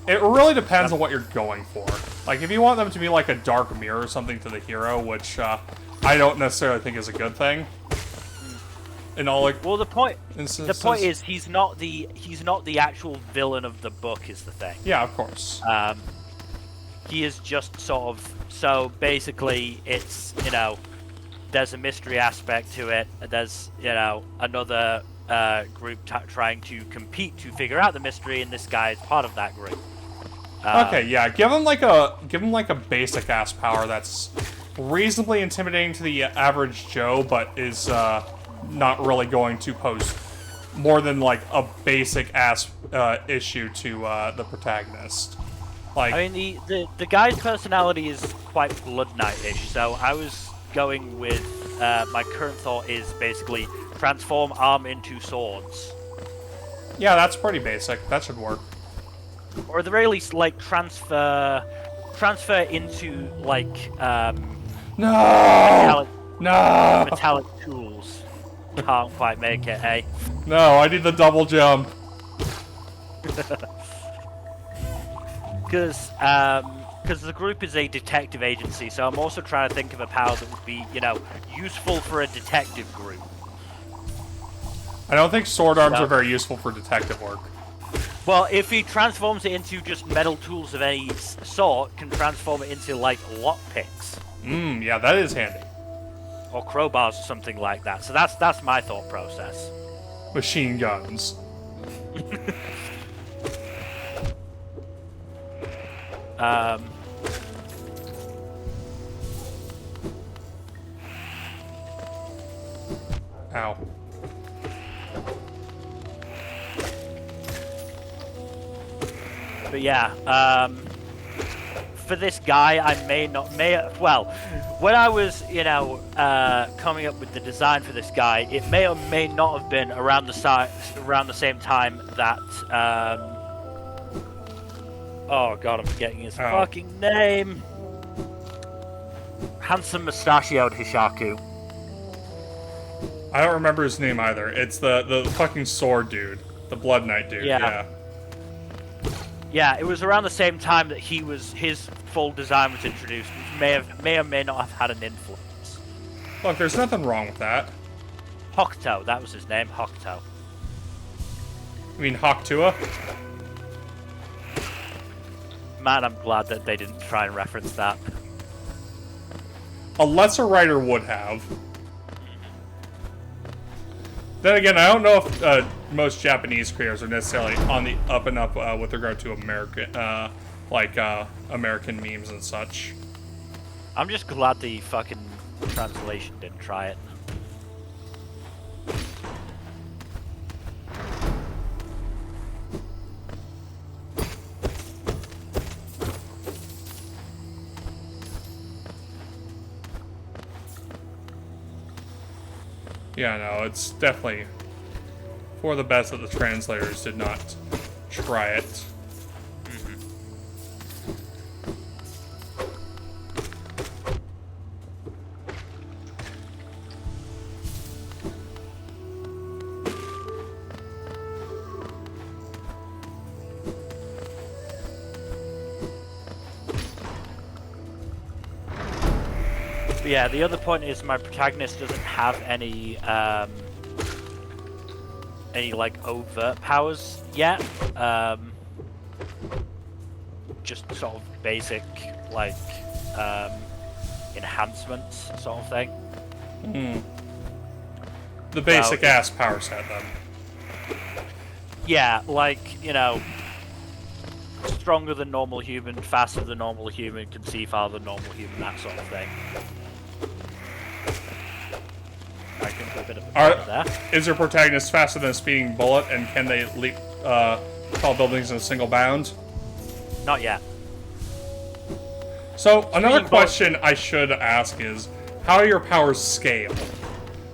It really depends on what you're going for. Like, if you want them to be like a dark mirror or something to the hero, which I don't necessarily think is a good thing. In all, like, well, the point instances. is he's not the actual villain of the book is the thing. Yeah, of course. He is just sort of, so basically it's, you know, there's a mystery aspect to it. There's, you know, another group trying to compete to figure out the mystery, and this guy is part of that group. Okay, yeah, give him like a basic ass power that's reasonably intimidating to the average Joe, but is not really going to pose more than like a basic ass issue to the protagonist. Like, I mean, the guy's personality is quite Blood Knight-ish, so I was going with my current thought is basically transform arm into swords. yeah, that's pretty basic. That should work. Or at the very least, like, transfer into, like, No! metallic tools. Can't quite make it, eh? No, I need the double jump. Because the group is a detective agency, so I'm also trying to think of a power that would be, you know, useful for a detective group. I don't think sword arms are very useful for detective work. Well, if he transforms it into just metal tools of any sort, can transform it into, like, lockpicks. Yeah, that is handy. Or crowbars or something like that. So that's my thought process. Machine guns. Ow. But yeah, for this guy, well, when I was, coming up with the design for this guy, it may or may not have been around the same time that, oh god, I'm forgetting his fucking name. Handsome mustachioed Hishaku. I don't remember his name either. It's the fucking sword dude. The Blood Knight dude, yeah. Yeah, it was around the same time that his full design was introduced, which may or may not have had an influence. Look, there's nothing wrong with that. Hokuto, that was his name, Hokuto. You mean Hawktua? Man, I'm glad that they didn't try and reference that. A lesser writer would have. Then again, I don't know if most Japanese creators are necessarily on the up and up with regard to American, American memes and such. I'm just glad the fucking translation didn't try it. Yeah, no, it's definitely for the best that the translators did not try it. But yeah, the other point is my protagonist doesn't have any like overt powers yet. Just sort of basic like enhancements sort of thing. The basic ass power set then. Yeah, like, stronger than normal human, faster than normal human, can see farther than normal human, that sort of thing. I can put a bit of a there. Is your protagonist faster than a speeding bullet, and can they leap tall buildings in a single bound? Not yet. So, another question I should ask is, how do your powers scale?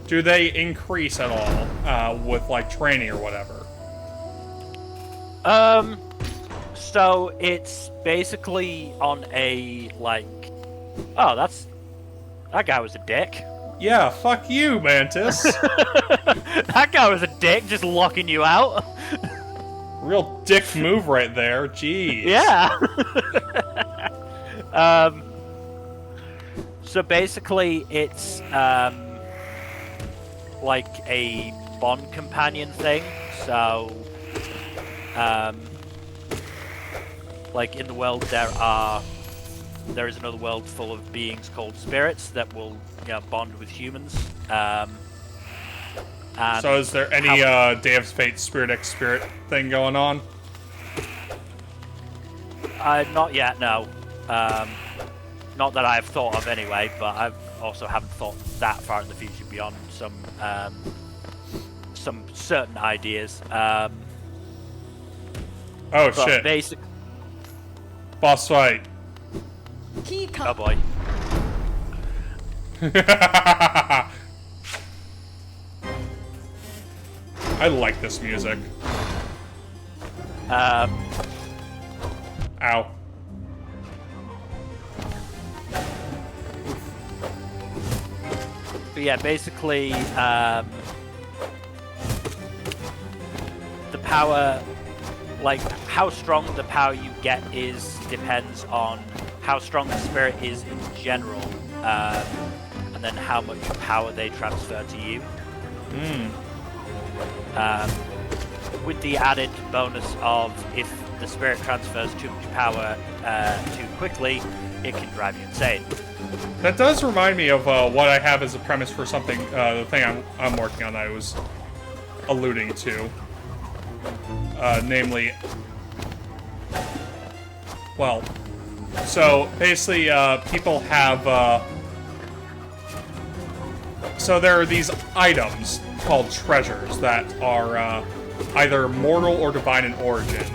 Do they increase at all with, like, training or whatever? So it's basically on a, like... Oh, that guy was a dick. Yeah, fuck you, Mantis. That guy was a dick, just locking you out. Real dick move right there, jeez. Yeah. So basically it's, like a bond companion thing, so, like in the world there is another world full of beings called spirits that will, bond with humans. And so is there any Day of Fate Spirit X Spirit thing going on? Not yet, no. Not that I've thought of anyway, but I also haven't thought that far in the future beyond some certain ideas. Oh shit. Boss fight. Oh boy. I like this music. Ow. But yeah, basically, the power, like, how strong the power you get depends on how strong the spirit is in general, and then how much power they transfer to you. With the added bonus of if the spirit transfers too much power too quickly, it can drive you insane. That does remind me of what I have as a premise for something, the thing I'm working on that I was alluding to. Namely, well, so basically people have, so there are these items called treasures that are either mortal or divine in origin.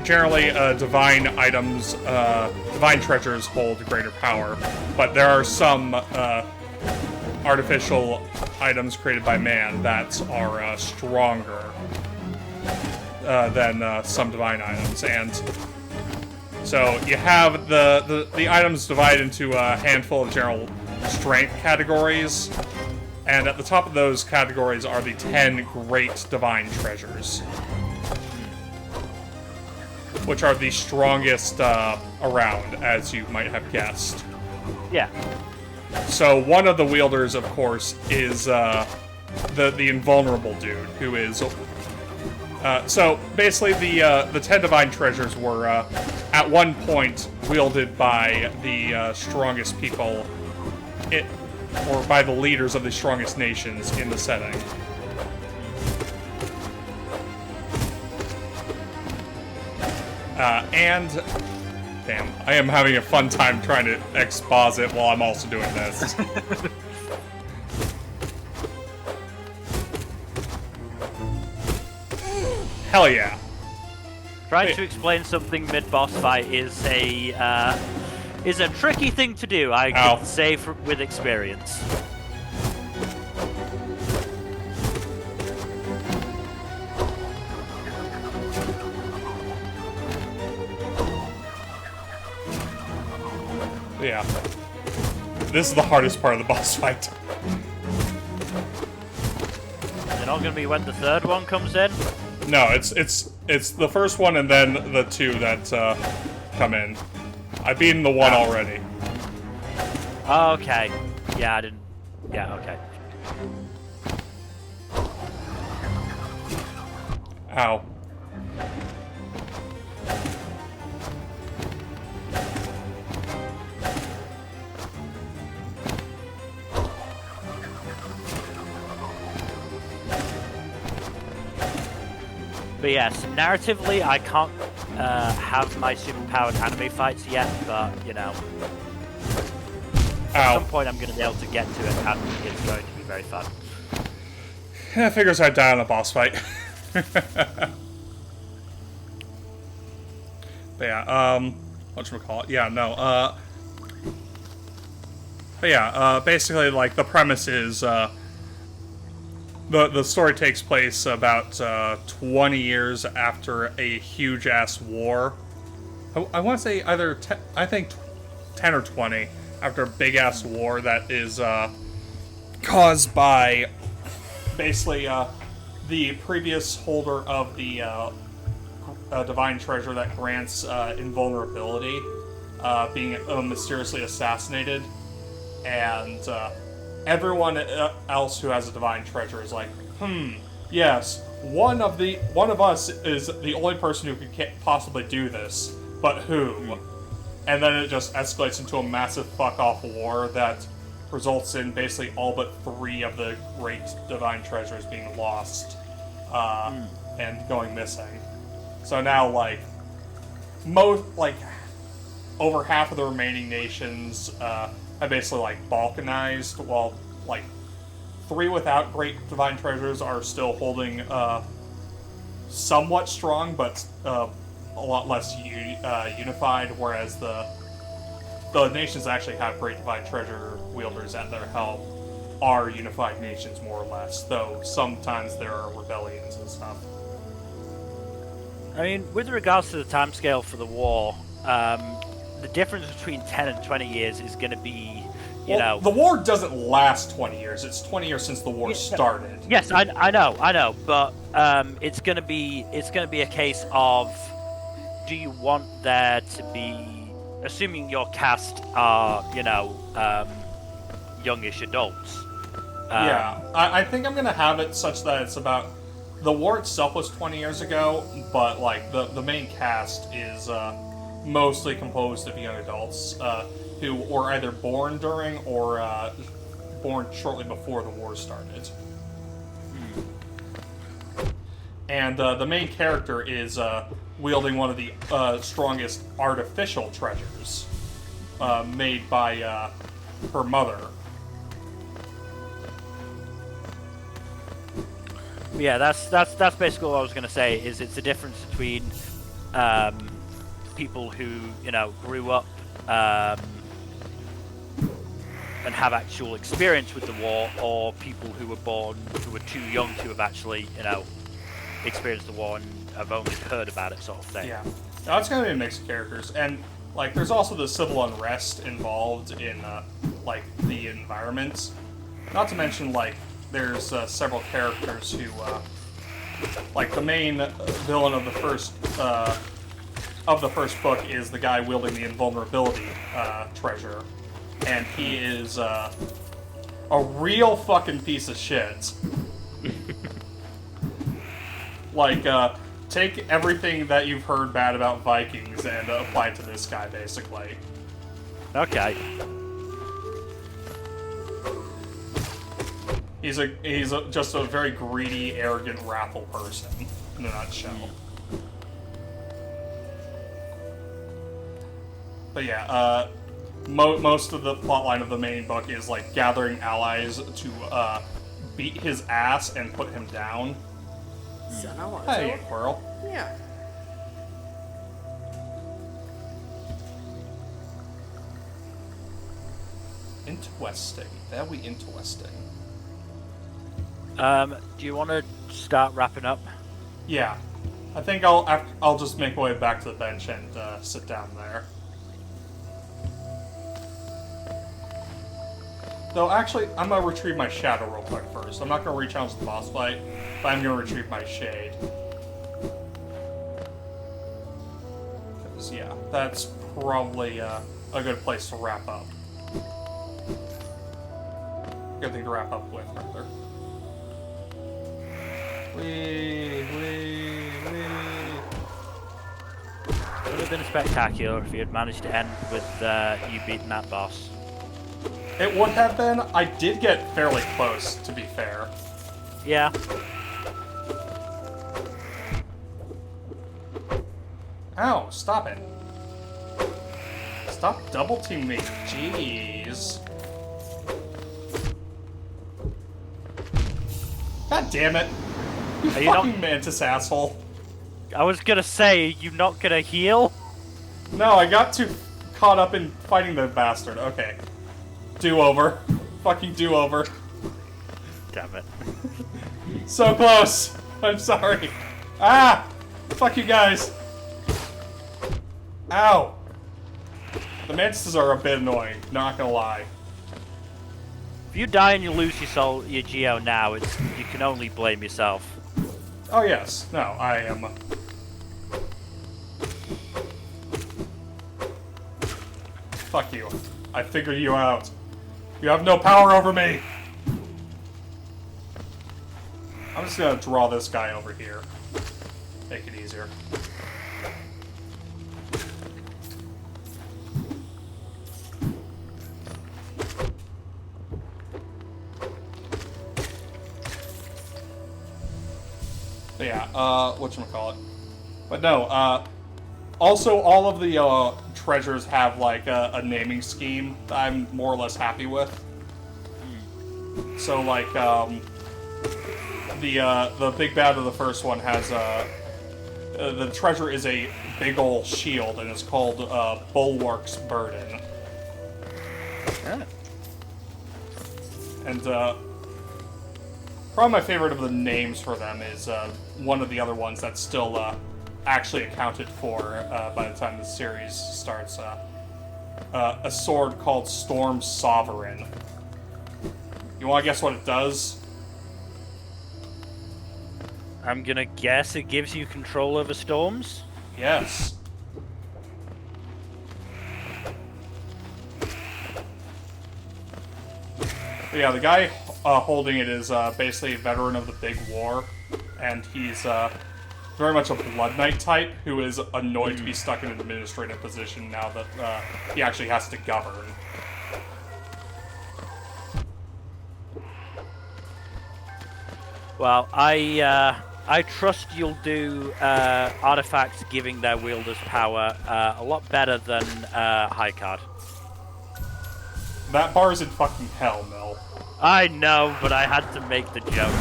Generally, divine items, divine treasures hold greater power, but there are some artificial items created by man that are stronger than some divine items, and so you have the items divided into a handful of general strength categories, and at the top of those categories are the 10 great divine treasures, which are the strongest around, as you might have guessed. Yeah. So one of the wielders, of course, is the invulnerable dude, who is... so basically, the 10 divine treasures were at one point wielded by the strongest people, or by the leaders of the strongest nations in the setting. And damn, I am having a fun time trying to exposit while I'm also doing this. Hell yeah. Trying to explain something mid-boss fight is a tricky thing to do, I can say with experience. Yeah. This is the hardest part of the boss fight. Is it not going to be when the third one comes in? No, it's the first one and then the two that come in. I've beaten the one already. Okay. Yeah, I didn't... Yeah, okay. Ow. But yes, narratively, I can't have my superpowered anime fights yet, but, you know... At some point I'm going to be able to get to it, and it's going to be very fun. Yeah, figures I'd die on a boss fight. But yeah, whatchamacallit? Yeah, no, but yeah, basically, like, the premise is, the story takes place about 20 years after a huge-ass war. I want to say either, I think 10 or 20, after a big-ass war that is caused by, basically, the previous holder of the divine treasure that grants invulnerability being mysteriously assassinated, and everyone else who has a divine treasure is like, yes, one of us is the only person who could possibly do this, but who? And then it just escalates into a massive fuck-off war that results in basically all but 3 of the great divine treasures being lost and going missing. So now, like, over half of the remaining nations have basically, like, balkanized, while, like, 3 without great divine treasures are still holding somewhat strong, but a lot less unified, whereas the nations that actually have great divine treasure wielders at their helm are unified nations, more or less, though sometimes there are rebellions and stuff. I mean, with regards to the timescale for the war, the difference between 10 and 20 years is going to be, you know... The war doesn't last 20 years. It's 20 years since the war started. Yes, I know, but it's going to be a case of, do you want there to be, assuming your cast are, you know, youngish adults. Yeah, I think I'm going to have it such that it's about... The war itself was 20 years ago, but, like, the main cast is mostly composed of young adults who were either born during or born shortly before the war started. And the main character is wielding one of the strongest artificial treasures made by her mother. Yeah, that's basically what I was going to say. Is it's the difference between people who grew up and have actual experience with the war, or people who were born who were too young to have actually experienced the war and have only heard about it, sort of thing. Yeah, now it's gonna be a mix of characters, and like there's also the civil unrest involved in like the environments. Not to mention like there's several characters who like the main villain of the first book is the guy wielding the invulnerability treasure, and he is a real fucking piece of shit. Like, take everything that you've heard bad about Vikings and apply it to this guy, basically. Okay. He's just a very greedy, arrogant, wrathful person, in a nutshell. But yeah, most of the plotline of the main book is like gathering allies to beat his ass and put him down. Hey, Quirrell. Yeah. Interesting. That'll be interesting. Do you want to start wrapping up? Yeah, I think I'll just make my way back to the bench and sit down there. Though actually, I'm gonna retrieve my shadow real quick first. I'm not gonna re-challenge the boss fight, but I'm gonna retrieve my shade. Because yeah, that's probably a good place to wrap up. Good thing to wrap up with, rather. Wee. It would have been spectacular if you had managed to end with you beating that boss. It would have been. I did get fairly close, to be fair. Yeah. Ow, stop it. Stop double teaming me. Jeez. God damn it. You Are you fucking mantis asshole. I was gonna say, you not gonna heal? No, I got too caught up in fighting the bastard. Okay. Do-over. Fucking do-over. Damn it. So close. I'm sorry. Ah! Fuck you guys. Ow. The mantises are a bit annoying, not gonna lie. If you die and you lose your Geo now, you can only blame yourself. Oh yes. No, I am... Fuck you. I figured you out. You have no power over me! I'm just gonna draw this guy over here. Make it easier. But yeah, whatchamacallit. But no, also all of the treasures have like a naming scheme that I'm more or less happy with. So like the big bad of the first one has the treasure is a big ol' shield and it's called Bulwark's Burden. Yeah. And probably my favorite of the names for them is one of the other ones that's still actually accounted for by the time the series starts. A sword called Storm Sovereign. You want to guess what it does? I'm gonna guess it gives you control over storms? Yes. But yeah, the guy holding it is basically a veteran of the Big War, and he's very much a Blood Knight type who is annoyed to be stuck in an administrative position now that he actually has to govern. Well, I trust you'll do artifacts giving their wielders power a lot better than High Card. That bar's in fucking hell, Mel. I know, but I had to make the joke.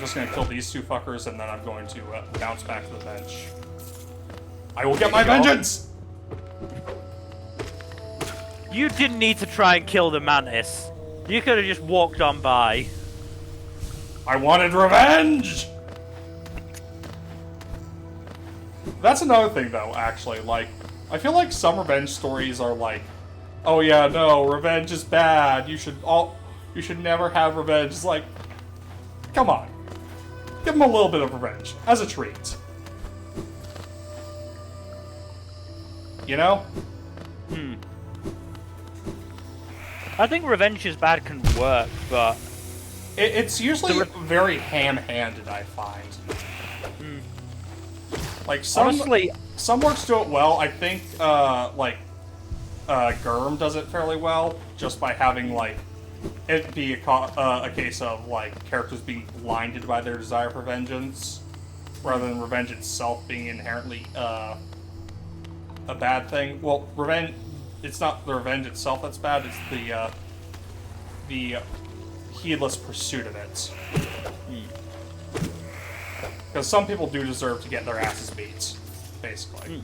just gonna kill these two fuckers, and then I'm going to bounce back to the bench. I will get my vengeance! You didn't need to try and kill the mantis. You could have just walked on by. I wanted revenge! That's another thing, though, actually. Like, I feel like some revenge stories are like, oh yeah, no, revenge is bad. You should never have revenge. It's like, come on. Give them a little bit of revenge, as a treat. You know? I think revenge is bad can work, but... It's usually very ham-handed, I find. Like, Honestly, some works do it well. I think, Gurm does it fairly well, just by having, like, it be a case of, like, characters being blinded by their desire for vengeance, rather than revenge itself being inherently, a bad thing. Well, revenge, it's not the revenge itself that's bad, it's the heedless pursuit of it. Because some people do deserve to get their asses beat, basically.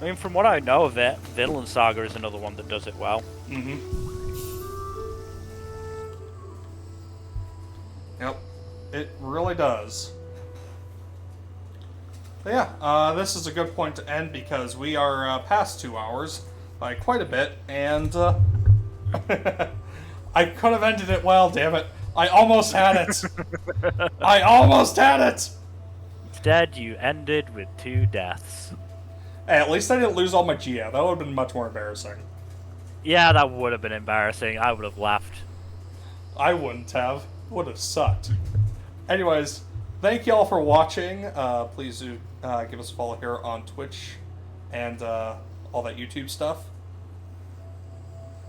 I mean, from what I know of it, Vinland Saga is another one that does it well. Yep. It really does. But yeah, this is a good point to end because we are past 2 hours by quite a bit, and I could have ended it well, damn it. I almost had it! I almost had it! Instead, you ended with 2 deaths. Hey, at least I didn't lose all my Geo. That would have been much more embarrassing. Yeah, that would have been embarrassing. I would have laughed. I wouldn't have. Would have sucked. Anyways, thank you all for watching. Please do give us a follow here on Twitch and all that YouTube stuff.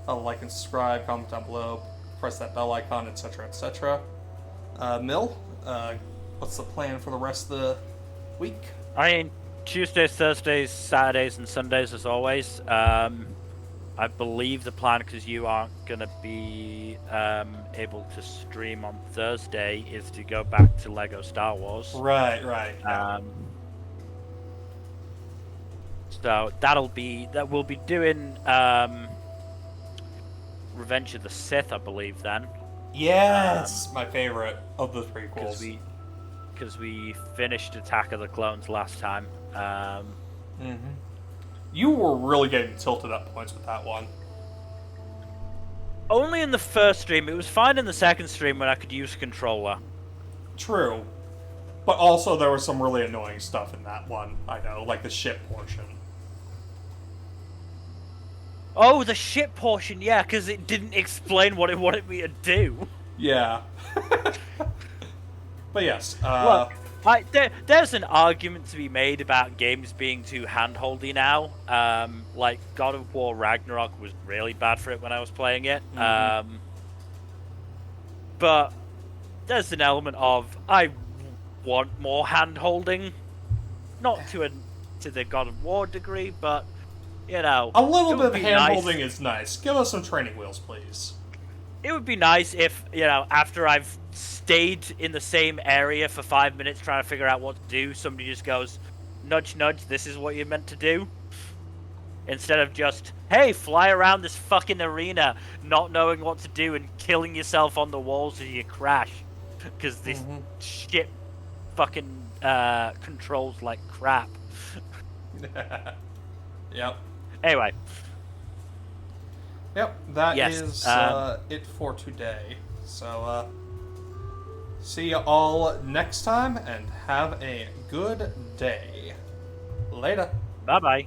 Like and subscribe, comment down below, press that bell icon, etc., etc. Mill, what's the plan for the rest of the week? I mean, Tuesdays, Thursdays, Saturdays, and Sundays as always. I believe the plan, because you aren't going to be able to stream on Thursday, is to go back to LEGO Star Wars. Right, right. Yeah. So we'll be doing Revenge of the Sith, I believe, then. Yes! My favorite of the prequels. Because we finished Attack of the Clones last time. You were really getting tilted at points with that one. Only in the first stream. It was fine in the second stream when I could use a controller. True. But also there was some really annoying stuff in that one, I know, like the ship portion. Oh, the ship portion, yeah, because it didn't explain what it wanted me to do. Yeah. But yes, Look, there's an argument to be made about games being too handholdy now. Like, God of War Ragnarok was really bad for it when I was playing it. But there's an element of, I want more hand-holding. Not to the God of War degree, but, you know... A little bit of hand-holding is nice. Give us some training wheels, please. It would be nice if, you know, after I've stayed in the same area for 5 minutes trying to figure out what to do, somebody just goes, nudge, nudge, this is what you're meant to do. Instead of just, hey, fly around this fucking arena, not knowing what to do and killing yourself on the walls as you crash. Because this shit fucking controls like crap. Yep. Anyway. Yep, that Yes, is it for today. So, see you all next time, and have a good day. Later. Bye-bye.